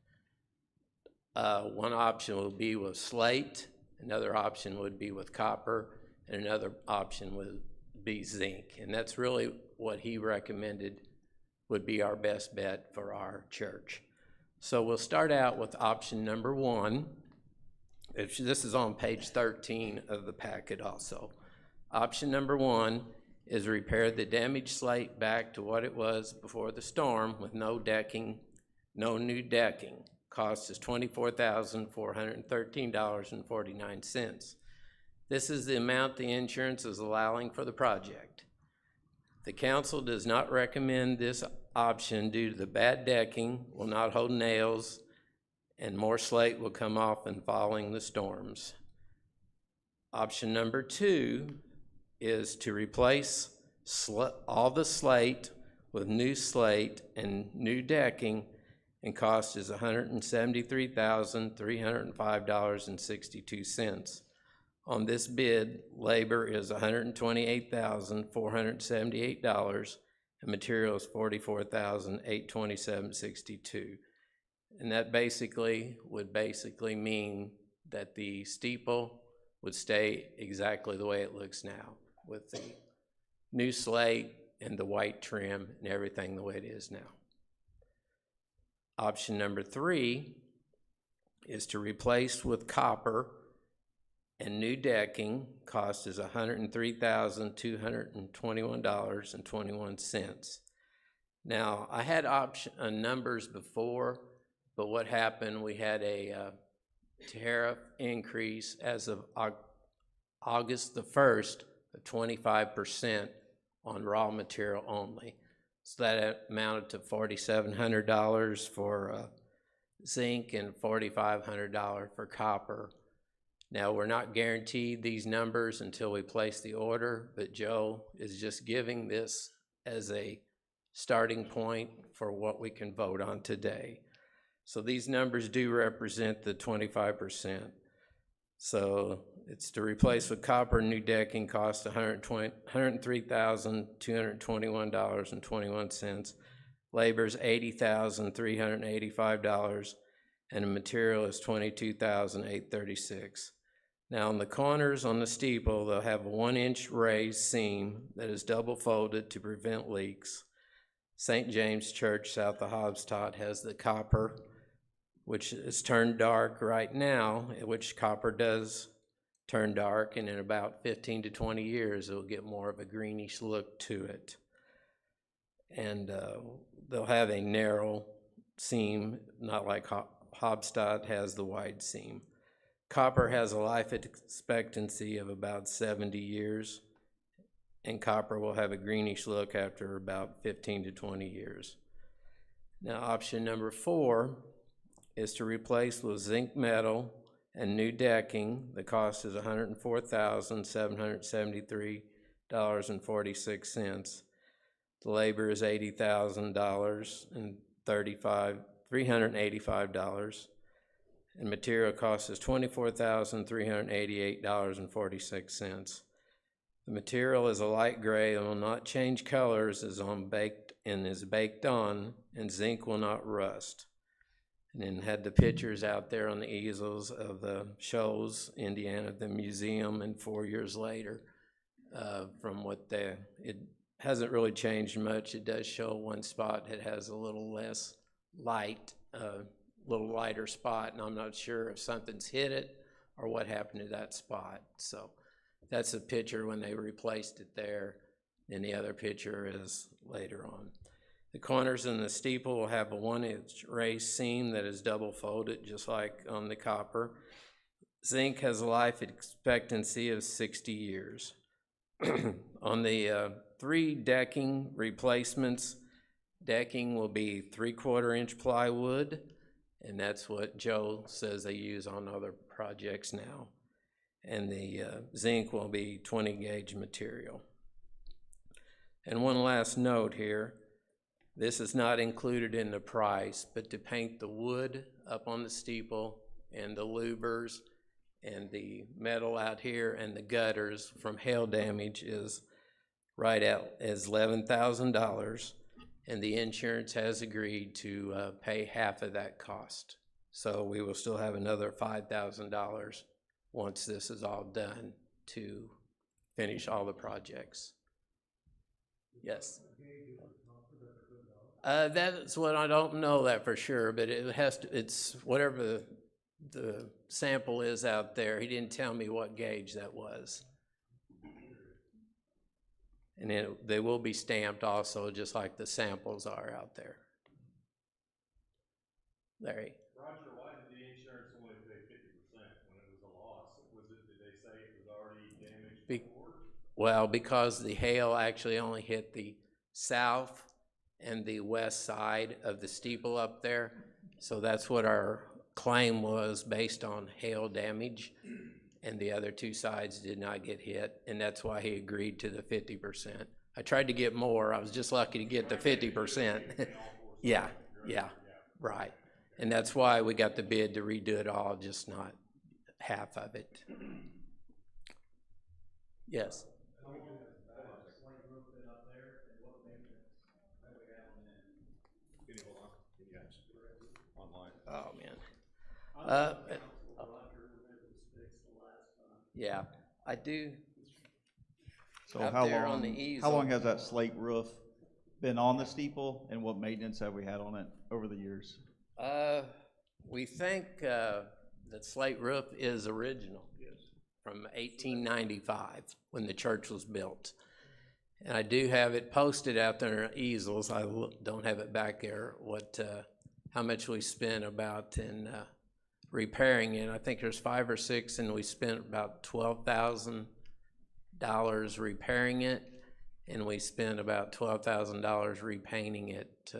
One option will be with slate, another option would be with copper, and another option would be zinc. And that's really what he recommended would be our best bet for our church. So we'll start out with option number 1. This is on page 13 of the packet also. Option number 1 is repair the damaged slate back to what it was before the storm with no decking, no new decking. Cost is $24,413.49. This is the amount the insurance is allowing for the project. The council does not recommend this option due to the bad decking, will not hold nails, and more slate will come off in following the storms. Option number 2 is to replace all the slate with new slate and new decking, and cost is $173,305.62. On this bid, labor is $128,478, and materials $44,827.62. And that would mean that the steeple would stay exactly the way it looks now, with the new slate and the white trim and everything the way it is now. Option number 3 is to replace with copper and new decking. Cost is $103,221.21. Now, I had numbers before, but what happened, we had a tariff increase as of August the 1st of 25% on raw material only. So that amounted to $4,700 for zinc and $4,500 for copper. Now, we're not guaranteed these numbers until we place the order, but Joe is just giving this as a starting point for what we can vote on today. So these numbers do represent the 25%. So it's to replace with copper, new decking cost $103,221.21. Labor is $80,385, and the material is $22,836. Now, on the corners on the steeple, they'll have a 1-inch raised seam that is double folded to prevent leaks. St. James Church, south of Hobstadt, has the copper, which is turned dark right now, which copper does turn dark, and in about 15 to 20 years, it'll get more of a greenish look to it. And they'll have a narrow seam, not like Hobstadt has the wide seam. Copper has a life expectancy of about 70 years, and copper will have a greenish look after about 15 to 20 years. Now, option number 4 is to replace with zinc metal and new decking. The cost is $104,773.46. The labor is $80,000 and $385, and material cost is $24,388.46. The material is a light gray and will not change colors as is baked on, and zinc will not rust. And then had the pictures out there on the easels of the Shoals, Indiana, the museum, and 4 years later, from what it hasn't really changed much. It does show one spot that has a little less light, little lighter spot, and I'm not sure if something's hit it or what happened to that spot. So that's a picture when they replaced it there, and the other picture is later on. The corners in the steeple will have a 1-inch raised seam that is double folded, just like on the copper. Zinc has a life expectancy of 60 years. On the 3 decking replacements, decking will be 3/4-inch plywood, and that's what Joe says they use on other projects now. And the zinc will be 20-gauge material. And one last note here, this is not included in the price, but to paint the wood up on the steeple and the louvers and the metal out here and the gutters from hail damage is right out as $11,000, and the insurance has agreed to pay half of that cost. So we will still have another $5,000 once this is all done to finish all the projects. Yes? That's what I don't know that for sure, but it has to, it's whatever the sample is out there. He didn't tell me what gauge that was. And then they will be stamped also, just like the samples are out there. Larry? Roger, why did the insurance only pay 50% when it was a loss? Did they say it was already damaged before? Well, because the hail actually only hit the south and the west side of the steeple up there. So that's what our claim was based on hail damage, and the other 2 sides did not get hit, and that's why he agreed to the 50%. I tried to get more. I was just lucky to get the 50%. Yeah, right. And that's why we got the bid to redo it all, just not half of it. Yes? Oh, man. Yeah, I do. So Out how there on long, the how easel. long has that slate roof been on the steeple, and what maintenance have we had on it over the years? We think the slate roof is original. From 1895, when the church was built. And I do have it posted out there in easels. I don't have it back there, how much we spent about in repairing it. I think there's 5 or 6, and we spent about $12,000 repairing it, and we spent about $12,000 repainting it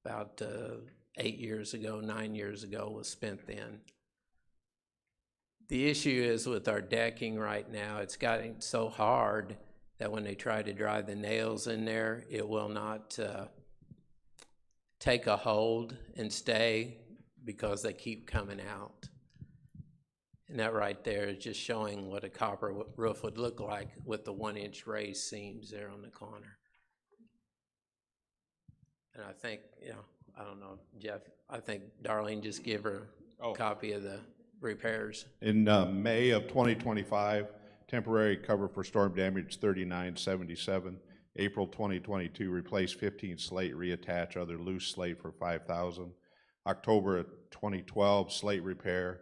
about 8 years ago, 9 years ago was spent then. The issue is with our decking right now, it's gotten so hard that when they try to drive the nails in there, it will not take a hold and stay because they keep coming out. And that right there is just showing what a copper roof would look like with the 1-inch raised seams there on the corner. And I think, I don't know, Jeff, I think Darlene just give her a copy of the repairs. In May of 2025, temporary cover for storm damage $39.77. April 2022, replace 15 slate, reattach other loose slate for $5,000. October 2012, slate repair,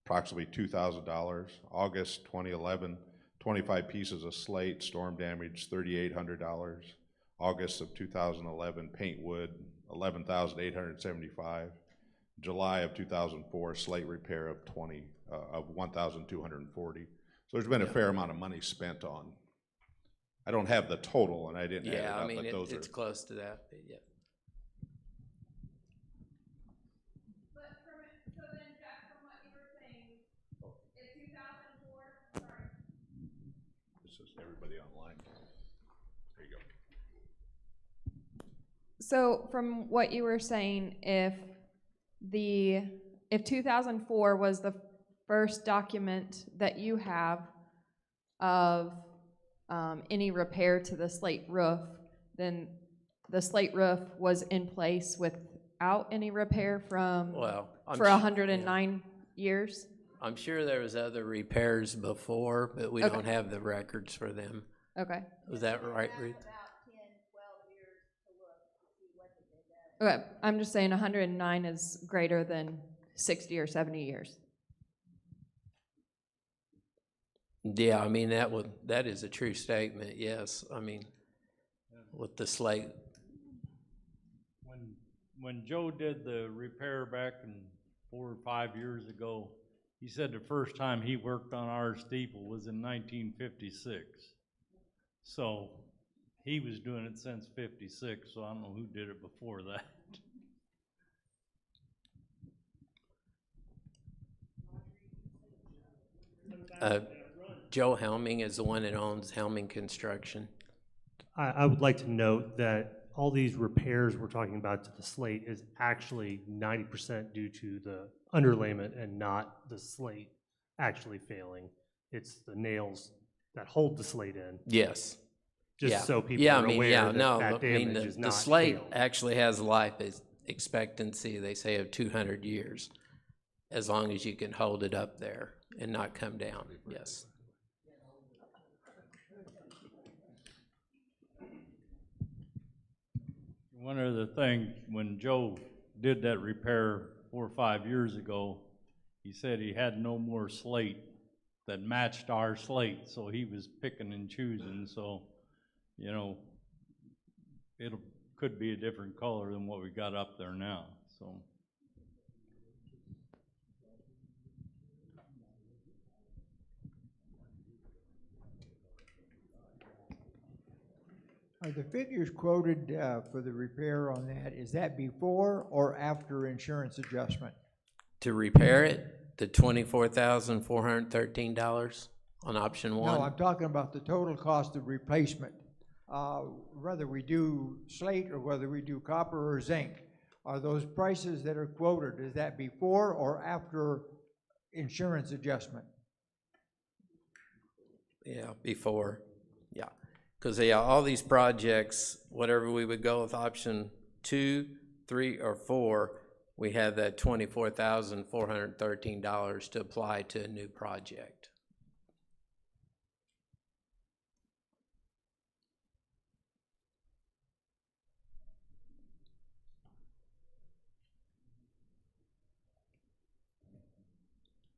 approximately $2,000. August 2011, 25 pieces of slate, storm damage $3,800. August of 2011, paint wood $11,875. July of 2004, slate repair of $1,240. So there's been a fair amount of money spent on. I don't have the total, and I didn't add it Yeah, up, I mean, but those it's are. close to that, but yeah. But so then Jeff, from what you were saying, in 2004, sorry. This is everybody online. There you go. So from what you were saying, if 2004 was the first document that you have of any repair to the slate roof, then the slate roof was in place without any repair for 109 years? I'm sure there was other repairs before, but we Okay. don't have the records for them. Okay. Was that right, Ruth? About 10, 12 years to look to see what they've done. Okay, I'm just saying 109 is greater than 60 or 70 years. Yeah, I mean, that is a true statement, yes. I mean, with the slate. When Joe did the repair back in 4 or 5 years ago, he said the first time he worked on our steeple was in 1956. So he was doing it since 56, so I don't know who did it before that. Joe Helming is the one that owns Helming Construction. I would like to note that all these repairs we're talking about to the slate is actually 90% due to the underlayment and not the slate actually failing. It's the nails that hold the slate in. Yes. Yeah. Just so people Yeah, are I mean, aware yeah, that no, that I mean, damage is the not slate failed. actually has life expectancy, they say, of 200 years, as long as you can hold it up there and not come down, yes. One other thing, when Joe did that repair 4 or 5 years ago, he said he had no more slate that matched our slate, so he was picking and choosing, so, you know, could be a different color than what we got up there now, so. Are the figures quoted for the repair on that, is that before or after insurance adjustment? To repair it, the $24,413 on option one? No, I'm talking about the total cost of replacement. Whether we do slate or whether we do copper or zinc, are those prices that are quoted, is that before or after insurance adjustment? Yeah, before, yeah. Because all these projects, whatever we would go with option 2, 3, or 4, we have that $24,413 to apply to a new project.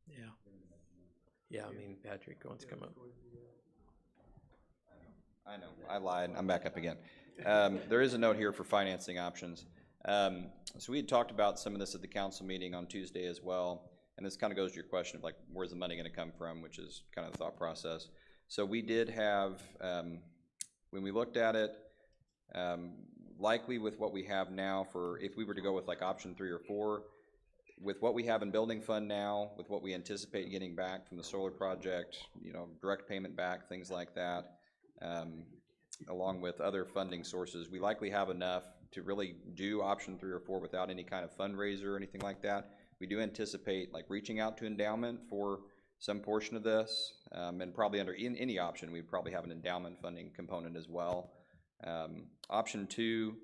Yeah. Yeah, I mean, Patrick wants to come up. I know, I lied, I'm back up again. There is a note here for financing options. So we had talked about some of this at the council meeting on Tuesday as well, and this kind of goes to your question of like, where's the money gonna come from, which is kind of the thought process. So we did have, when we looked at it, likely with what we have now for, if we were to go with like option 3 or 4, with what we have in building fund now, with what we anticipate getting back from the solar project, you know, direct payment back, things like that, along with other funding sources, we likely have enough to really do option 3 or 4 without any kind of fundraiser or anything like that. We do anticipate like reaching out to endowment for some portion of this, and probably under any option, we'd probably have an endowment funding component as well. Option 2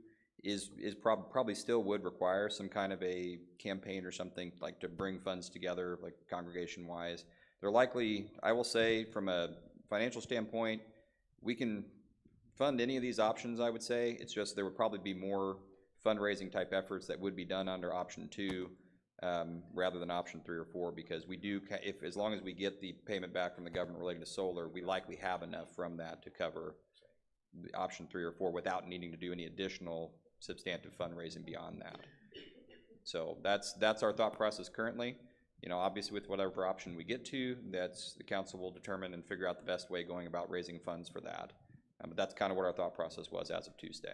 is probably still would require some kind of a campaign or something like to bring funds together, like congregation wise. They're likely, I will say, from a financial standpoint, we can fund any of these options, I would say. It's just there would probably be more fundraising type efforts that would be done under option 2 rather than option 3 or 4, because we do, as long as we get the payment back from the government related to solar, we likely have enough from that to cover the option 3 or 4 without needing to do any additional substantive fundraising beyond that. So that's our thought process currently. You know, obviously with whatever option we get to, that's the council will determine and figure out the best way going about raising funds for that. But that's kind of what our thought process was as of Tuesday.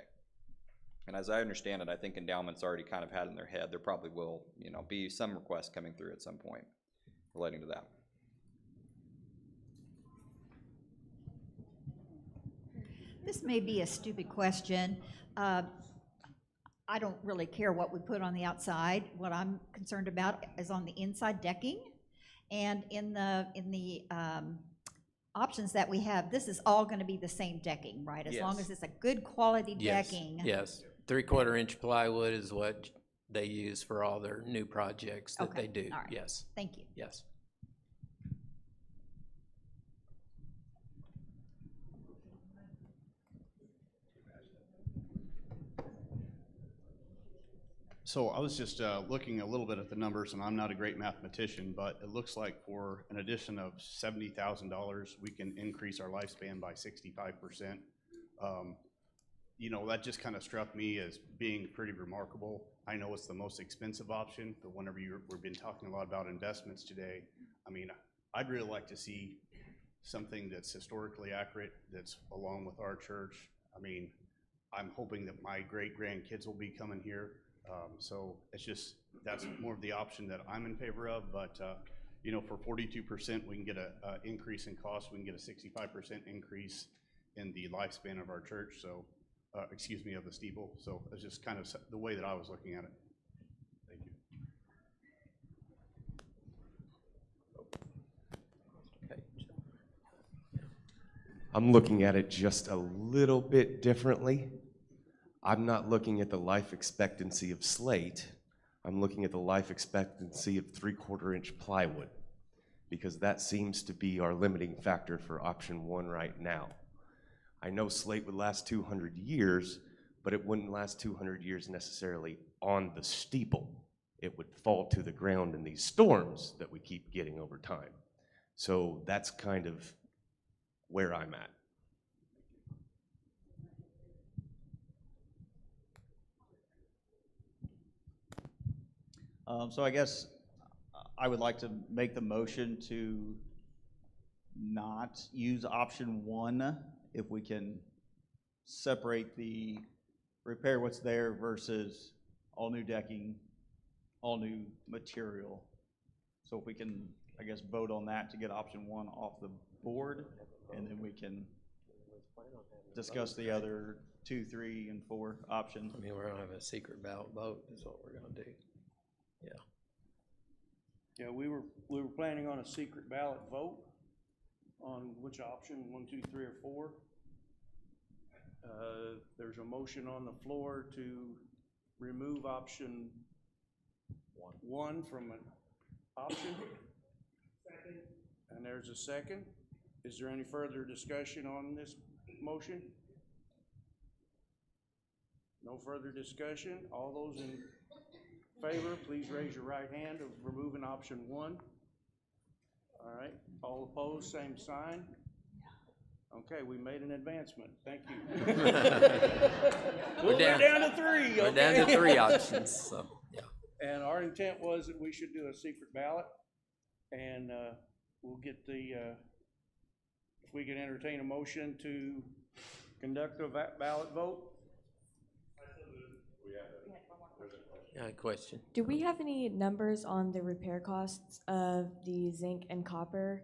And as I understand it, I think endowment's already kind of had in their head, there probably will, you know, be some requests coming through at some point relating to that. This may be a stupid question. I don't really care what we put on the outside. What I'm concerned about is on the inside decking. And in the options that we have, this is all gonna be the same decking, right? As long Yes. as it's a good quality Yes, decking. yes. 3/4 inch plywood is what they use for all their new projects that they do, all right. yes, Thank you. yes. So I was just looking a little bit at the numbers, and I'm not a great mathematician, but it looks like for an addition of $70,000, we can increase our lifespan by 65%. you know, that just kind of struck me as being pretty remarkable. I know it's the most expensive option, but whenever we've been talking a lot about investments today, I mean, I'd really like to see something that's historically accurate, that's along with our church. I mean, I'm hoping that my great-grandkids will be coming here. So it's just, that's more of the option that I'm in favor of, but, you know, for 42%, we can get a increase in cost, we can get a 65% increase in the lifespan of our church, so, excuse me, of the steeple. So it's just kind of the way that I was looking at it. Thank you. I'm looking at it just a little bit differently. I'm not looking at the life expectancy of slate. I'm looking at the life expectancy of 3/4 inch plywood, because that seems to be our limiting factor for option 1 right now. I know slate would last 200 years, but it wouldn't last 200 years necessarily on the steeple. It would fall to the ground in these storms that we keep getting over time. So that's kind of where I'm at. So I guess I would like to make the motion to not use option 1 if we can separate the repair what's there versus all new decking, all new material. So if we can, I guess, vote on that to get option 1 off the board, and then we can discuss the other 2, 3, and 4 options. I mean, we're gonna have a secret ballot vote is what we're gonna do. Yeah. Yeah, we were planning on a secret ballot vote on which option, 1, 2, 3, or 4. There's a motion on the floor to remove option 1 from an option. Second. And there's a second. Is there any further discussion on this motion? No further discussion. All those in favor, please raise your right hand of removing option 1. All right, all opposed, same sign. Okay, we made an advancement, thank you. We're down to 3, okay? We're down to 3 options, so, yeah. And our intent was that we should do a secret ballot, and we'll get the, if we can entertain a motion to conduct a ballot vote. Yeah, question. Do we have any numbers on the repair costs of the zinc and copper?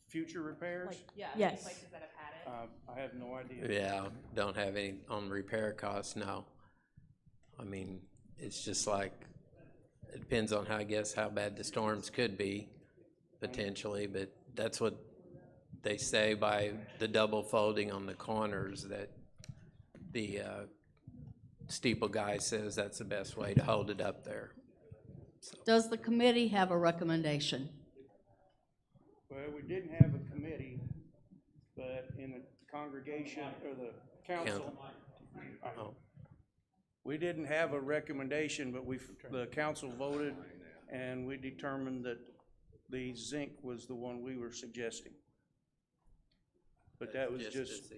Future repairs? Yes. I have no idea. Yeah, don't have any on repair costs, no. I mean, it's just like, it depends on how, I guess, how bad the storms could be, potentially, but that's what they say by the double folding on the corners, that the steeple guy says that's the best way to hold it up there. So. Does the committee have a recommendation? Well, we didn't have a committee, but in the congregation, or the council, we didn't have a recommendation, but the council voted, and we determined that the zinc was the one we were suggesting. But that was just,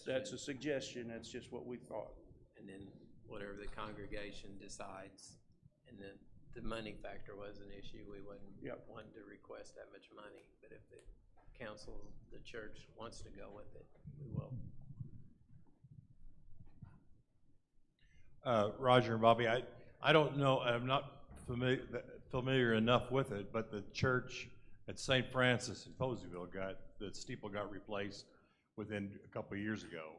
that's a suggestion, that's just what we thought. And then whatever the congregation decides, and then the money factor was an issue. We wasn't wanting to request that much money, but if the council, the church wants to go with it, we will. Roger and Bobby, I don't know, I'm not familiar enough with it, but the church at St. Francis in Poseyville the steeple got replaced within a couple of years ago.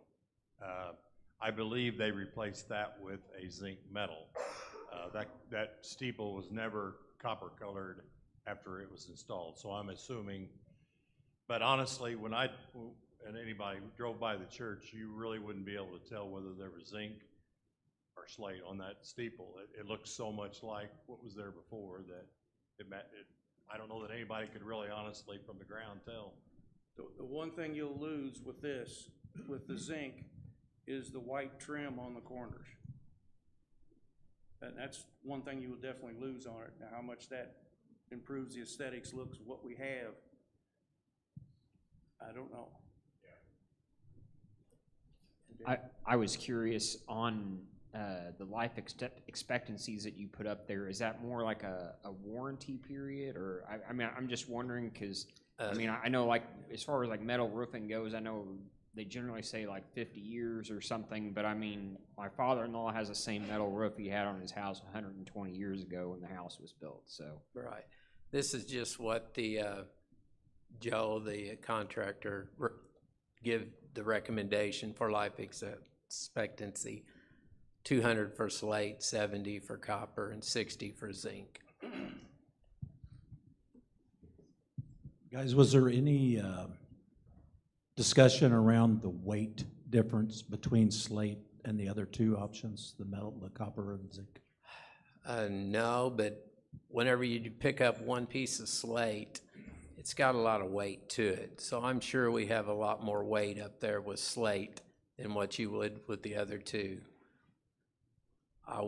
I believe they replaced that with a zinc metal. That steeple was never copper colored after it was installed, so I'm assuming, but honestly, when and anybody who drove by the church, you really wouldn't be able to tell whether there was zinc or slate on that steeple. It looks so much like what was there before that I don't know that anybody could really honestly from the ground tell. The one thing you'll lose with this, with the zinc, is the white trim on the corners. And that's one thing you will definitely lose on it. Now, how much that improves the aesthetics looks of what we have, I don't know. I was curious on the life expectancies that you put up there. Is that more like a warranty period, or I mean, I'm just wondering because I mean, I know like as far as like metal roofing goes, I know they generally say like 50 years or something, but I mean, my father-in-law has the same metal roof he had on his house 120 years ago when the house was built. So Right. This is just what the Joe, the contractor, give the recommendation for life expectancy. 200 for slate, 70 for copper, and 60 for zinc. Guys, was there any discussion around the weight difference between slate and the other two options, the metal, the copper, and zinc? No, but whenever you pick up one piece of slate, it's got a lot of weight to it. So I'm sure we have a lot more weight up there with slate than what you would with the other two. I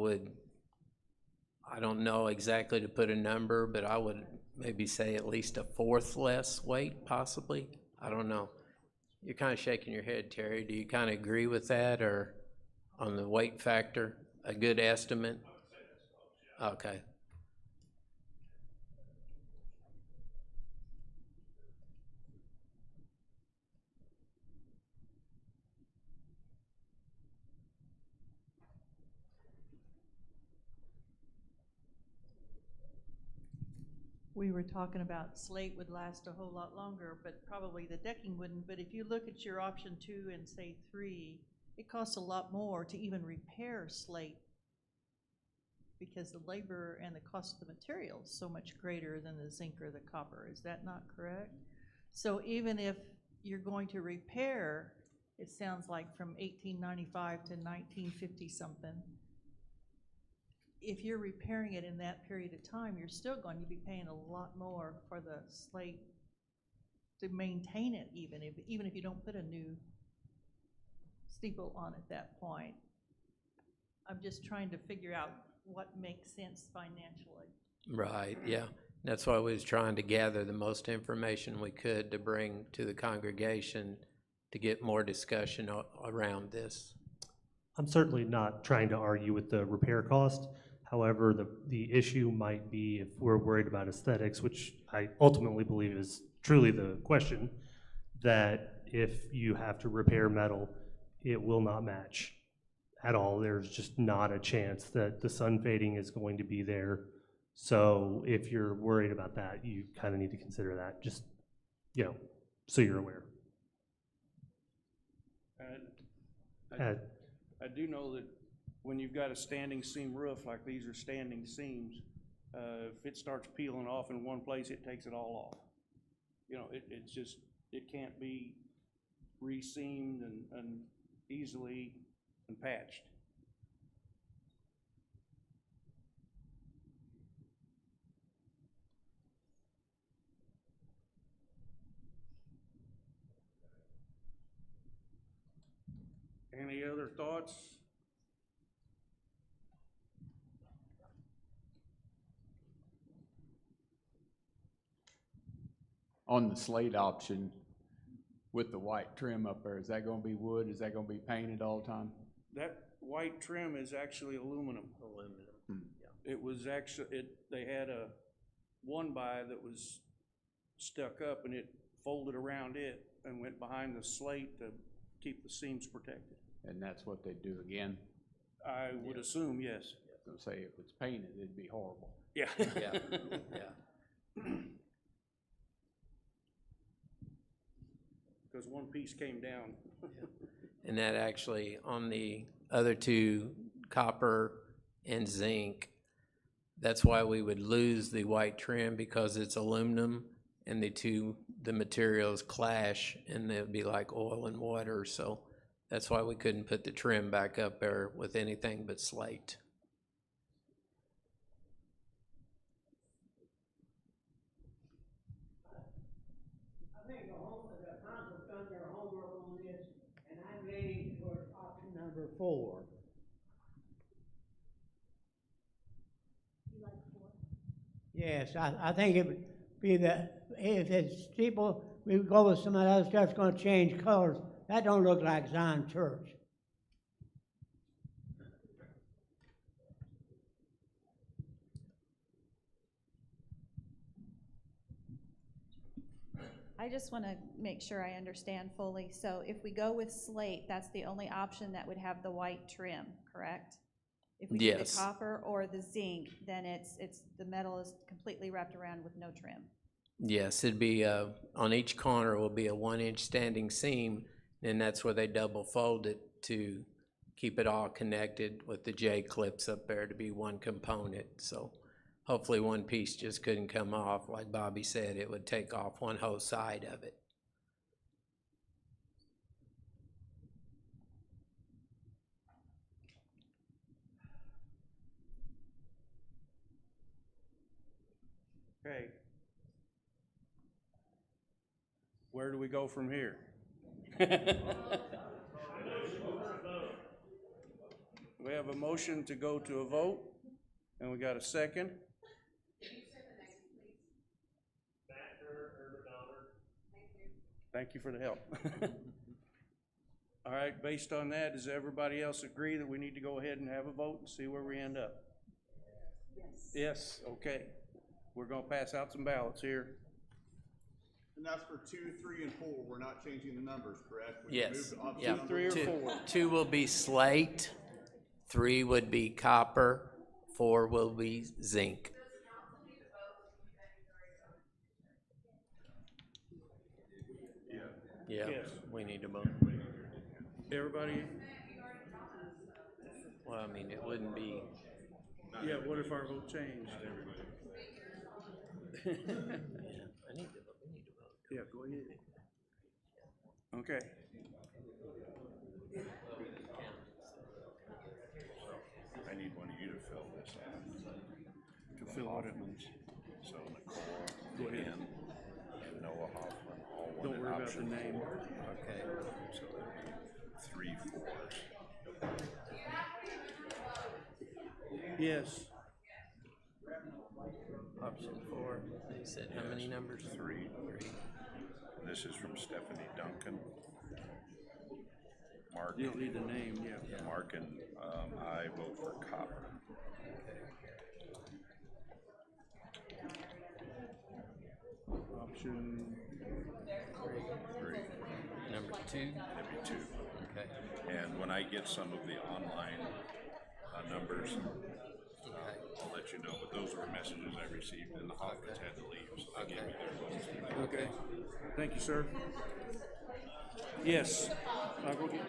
don't know exactly to put a number, but I would maybe say at least a fourth less weight, possibly. I don't know. You're kind of shaking your head, Terry. Do you kind of agree with that, or on the weight factor, a good estimate? Okay. We were talking about slate would last a whole lot longer, but probably the decking wouldn't. But if you look at your option 2 and say 3, it costs a lot more to even repair slate because the labor and the cost of the material is so much greater than the zinc or the copper. Is that not correct? So even if you're going to repair, it sounds like from 1895 to 1950 something, if you're repairing it in that period of time, you're still going to be paying a lot more for the slate to maintain it, even if you don't put a new steeple on at that point. I'm just trying to figure out what makes sense financially. Right, yeah. That's why we was trying to gather the most information we could to bring to the congregation to get more discussion around this. I'm certainly not trying to argue with the repair cost. However, the issue might be if we're worried about aesthetics, which I ultimately believe is truly the question, that if you have to repair metal, it will not match at all. There's just not a chance that the sun fading is going to be there. So if you're worried about that, you kind of need to consider that, just, you know, so you're aware. I do know that when you've got a standing seam roof, like these are standing seams, if it starts peeling off in one place, it takes it all off. You know, it's just, it can't be re-seamed and easily and patched. Any other thoughts? On the slate option with the white trim up there, is that gonna be wood? Is that gonna be painted all the time? That white trim is actually aluminum. It was actually, they had a 1x that was stuck up and it folded around it and went behind the slate to keep the seams protected. And that's what they do again? I would assume, yes. I was gonna say, if it's painted, it'd be horrible. Yeah. Yeah, yeah. Because one piece came down. And that actually, on the other two, copper and zinc, that's why we would lose the white trim, because it's aluminum and the materials clash and they'd be like oil and water. So that's why we couldn't put the trim back up there with anything but slate. Number 4. You like 4? Yes, I think it would be if it's steeple, we would go with some of that other stuff that's gonna change colors. That don't look like Zion Church. I just want to make sure I understand fully. So if we go with slate, that's the only option that would have the white trim, correct? If we do the Yes. copper or the zinc, then the metal is completely wrapped around with no trim. Yes, it'd be, on each corner will be a 1-inch standing seam, and that's where they double fold it to keep it all connected with the J clips up there to be one component. So hopefully one piece just couldn't come off. Like Bobby said, it would take off one whole side of it. Okay. Where do we go from here? We have a motion to go to a vote, and we got a second. Thank you for the help. All right, based on that, does everybody else agree that we need to go ahead and have a vote and see where we end up? Yes. Yes, okay. We're gonna pass out some ballots here. And that's for 2, 3, and 4. We're not changing the numbers, correct? We Yes. removed option Yeah. number 3 or 2, 4. 2 will be slate, 3 would be copper, 4 will be zinc. Yeah, Yes. we need to vote. Everybody, Well, I mean, it wouldn't be, yeah, what if our vote changed? yeah, I need to vote, we need to vote. Yeah, go ahead. Okay. I need one of you to fill this out. To fill what it means. So Nicole, Go ahead. Ian, and Noah Hoffman, all one Don't in worry about the option name. 4. Okay. So there'd be 3 4s. Yes. Option 4, they said how many numbers? 3. 3. And this is from Stephanie Duncan. Mark. You don't need the name, yeah. Mark and I vote for copper. Option 3. Number 2? Maybe 2. Okay. And when I get some of the online numbers, I'll let you know. But those were messages I received, and the Hoffmans had to leave, so they gave me their votes. Okay. Thank you, sir. Yes. I'll go get.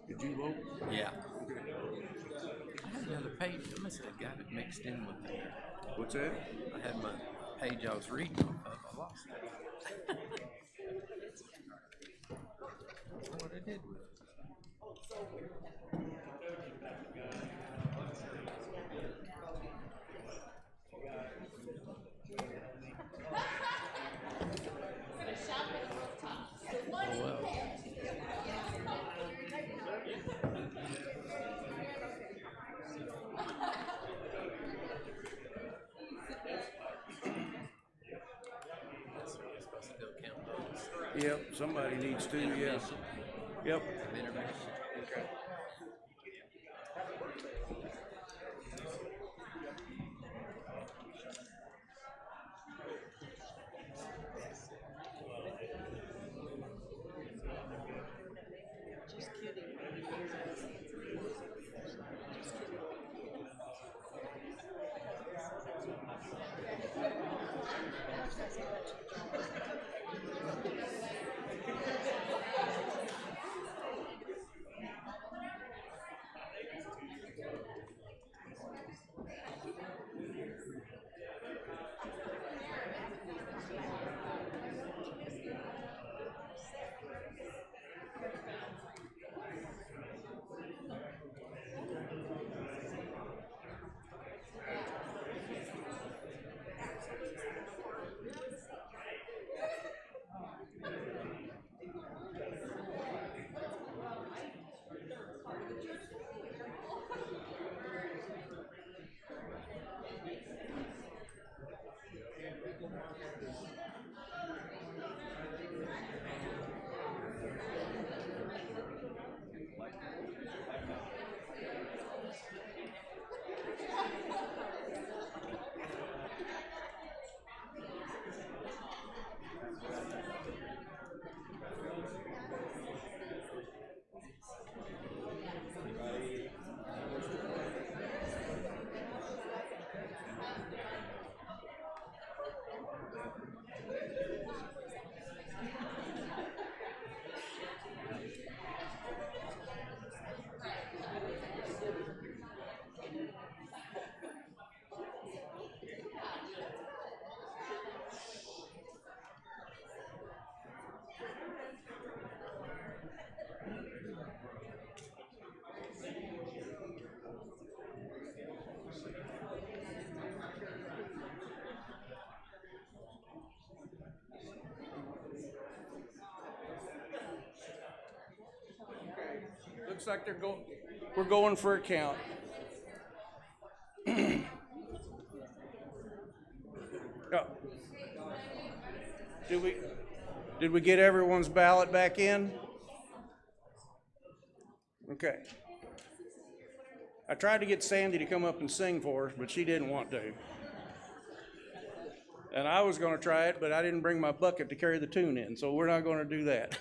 Did you vote? Yeah. I had another page, I must have got it mixed in with the. What's that? I had my page I was reading off of, I lost it. I don't know what I did with it. Oh, well. Yep, somebody needs to, yeah. Yep. Okay. Just kidding. Looks like we're going for a count. Oh. Did we get everyone's ballot back in? Okay. I tried to get Sandy to come up and sing for us, but she didn't want to. And I was gonna try it, but I didn't bring my bucket to carry the tune in, so we're not gonna do that.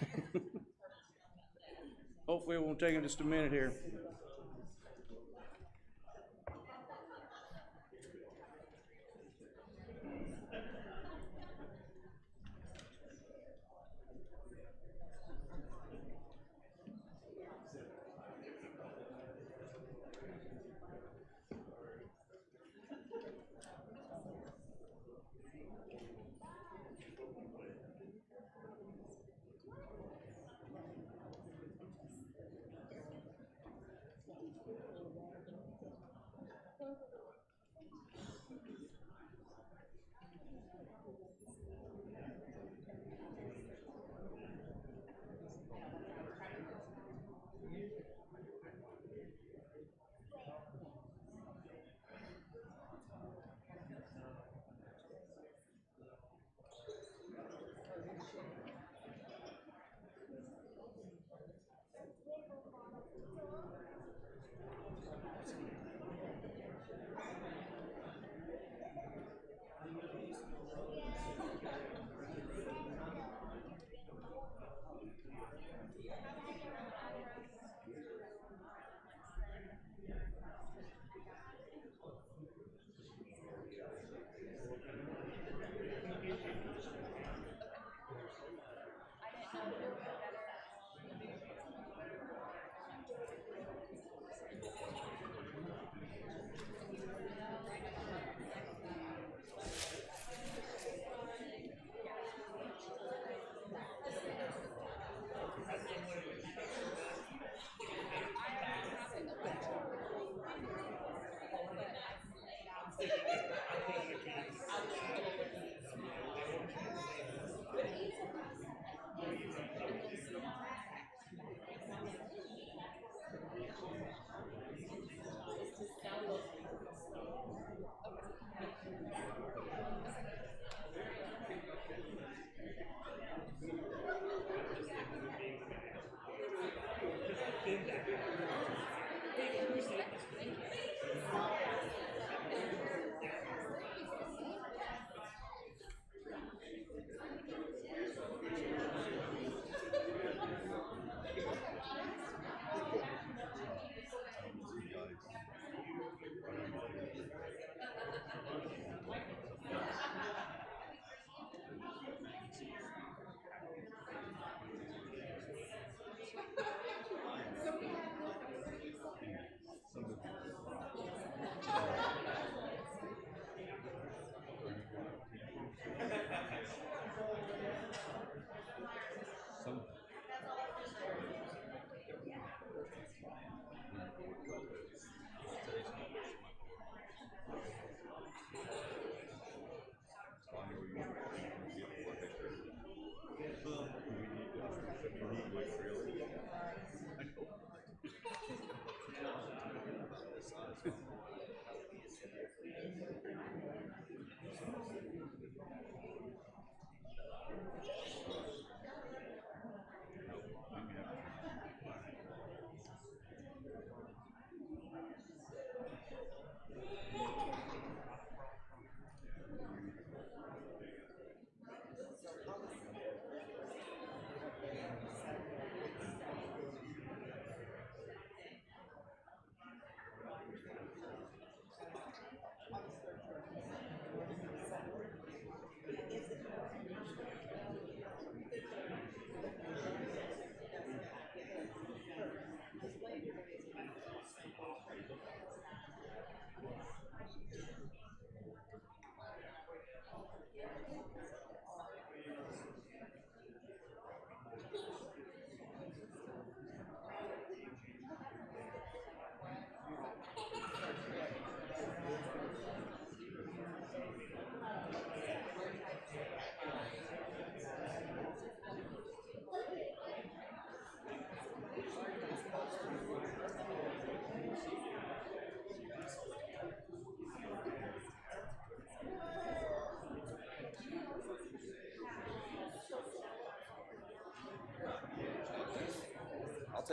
Hopefully it won't take just a minute here.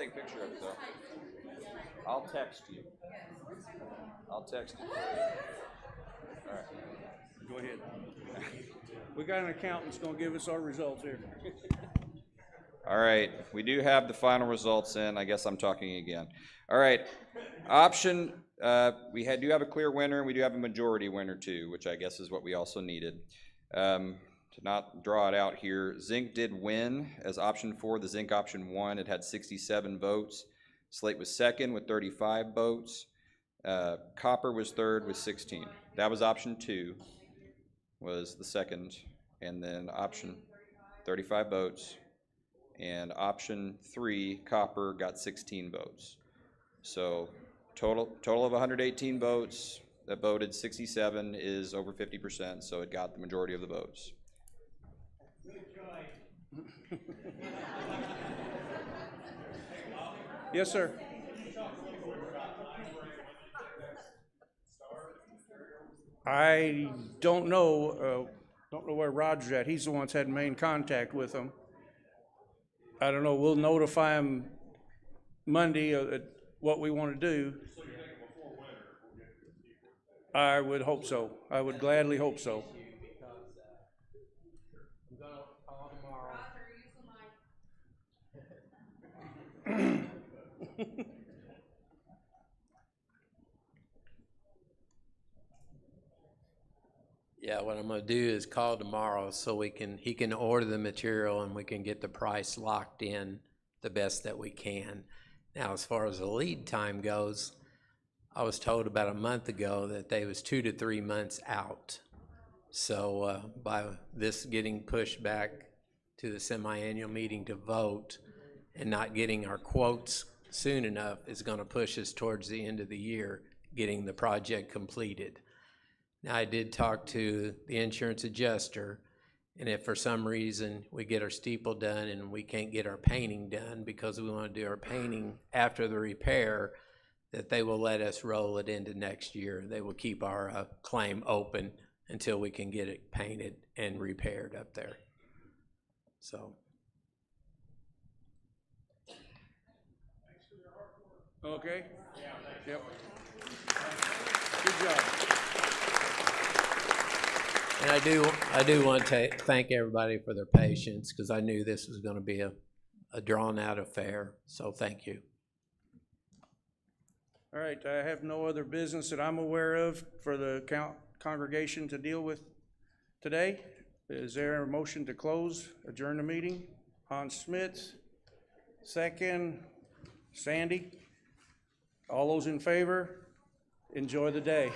take a picture of it though. I'll text you. I'll text you. All right. Go ahead. We got an accountant that's gonna give us our results here. All right, we do have the final results in. I guess I'm talking again. All right, option, do have a clear winner, and we do have a majority winner too, which I guess is what we also needed. To not draw it out here, Zinc did win as option 4. The Zinc option 1, it had 67 votes. Slate was second with 35 votes. Copper was third with 16. That was option 2, was the second, and then option 35 votes. And option 3, Copper, got 16 votes. So total of 118 votes that voted, 67 is over 50%, so it got the majority of the votes. Yes, sir. I don't know where Roger's at. He's the one that's had main contact with them. I don't know, we'll notify him Monday what we want to do. I would hope so. I would gladly hope so. Yeah, what I'm gonna do is call tomorrow so he can order the material and we can get the price locked in the best that we can. Now, as far as the lead time goes, I was told about a month ago that they was 2 to 3 months out. So by this getting pushed back to the semi-annual meeting to vote and not getting our quotes soon enough is gonna push us towards the end of the year, getting the project completed. Now, I did talk to the insurance adjuster, and if for some reason we get our steeple done and we can't get our painting done because we want to do our painting after the repair, that they will let us roll it into next year. They will keep our claim open until we can get it painted and repaired up there. So. Okay? Yep. Good job. And I do want to thank everybody for their patience, because I knew this was going to be a drawn-out affair, so thank you. All right, I have no other business that I'm aware of for the congregation to deal with today. Is there a motion to close, adjourn the meeting? Hans Smith, second. Sandy? All those in favor? Enjoy the day.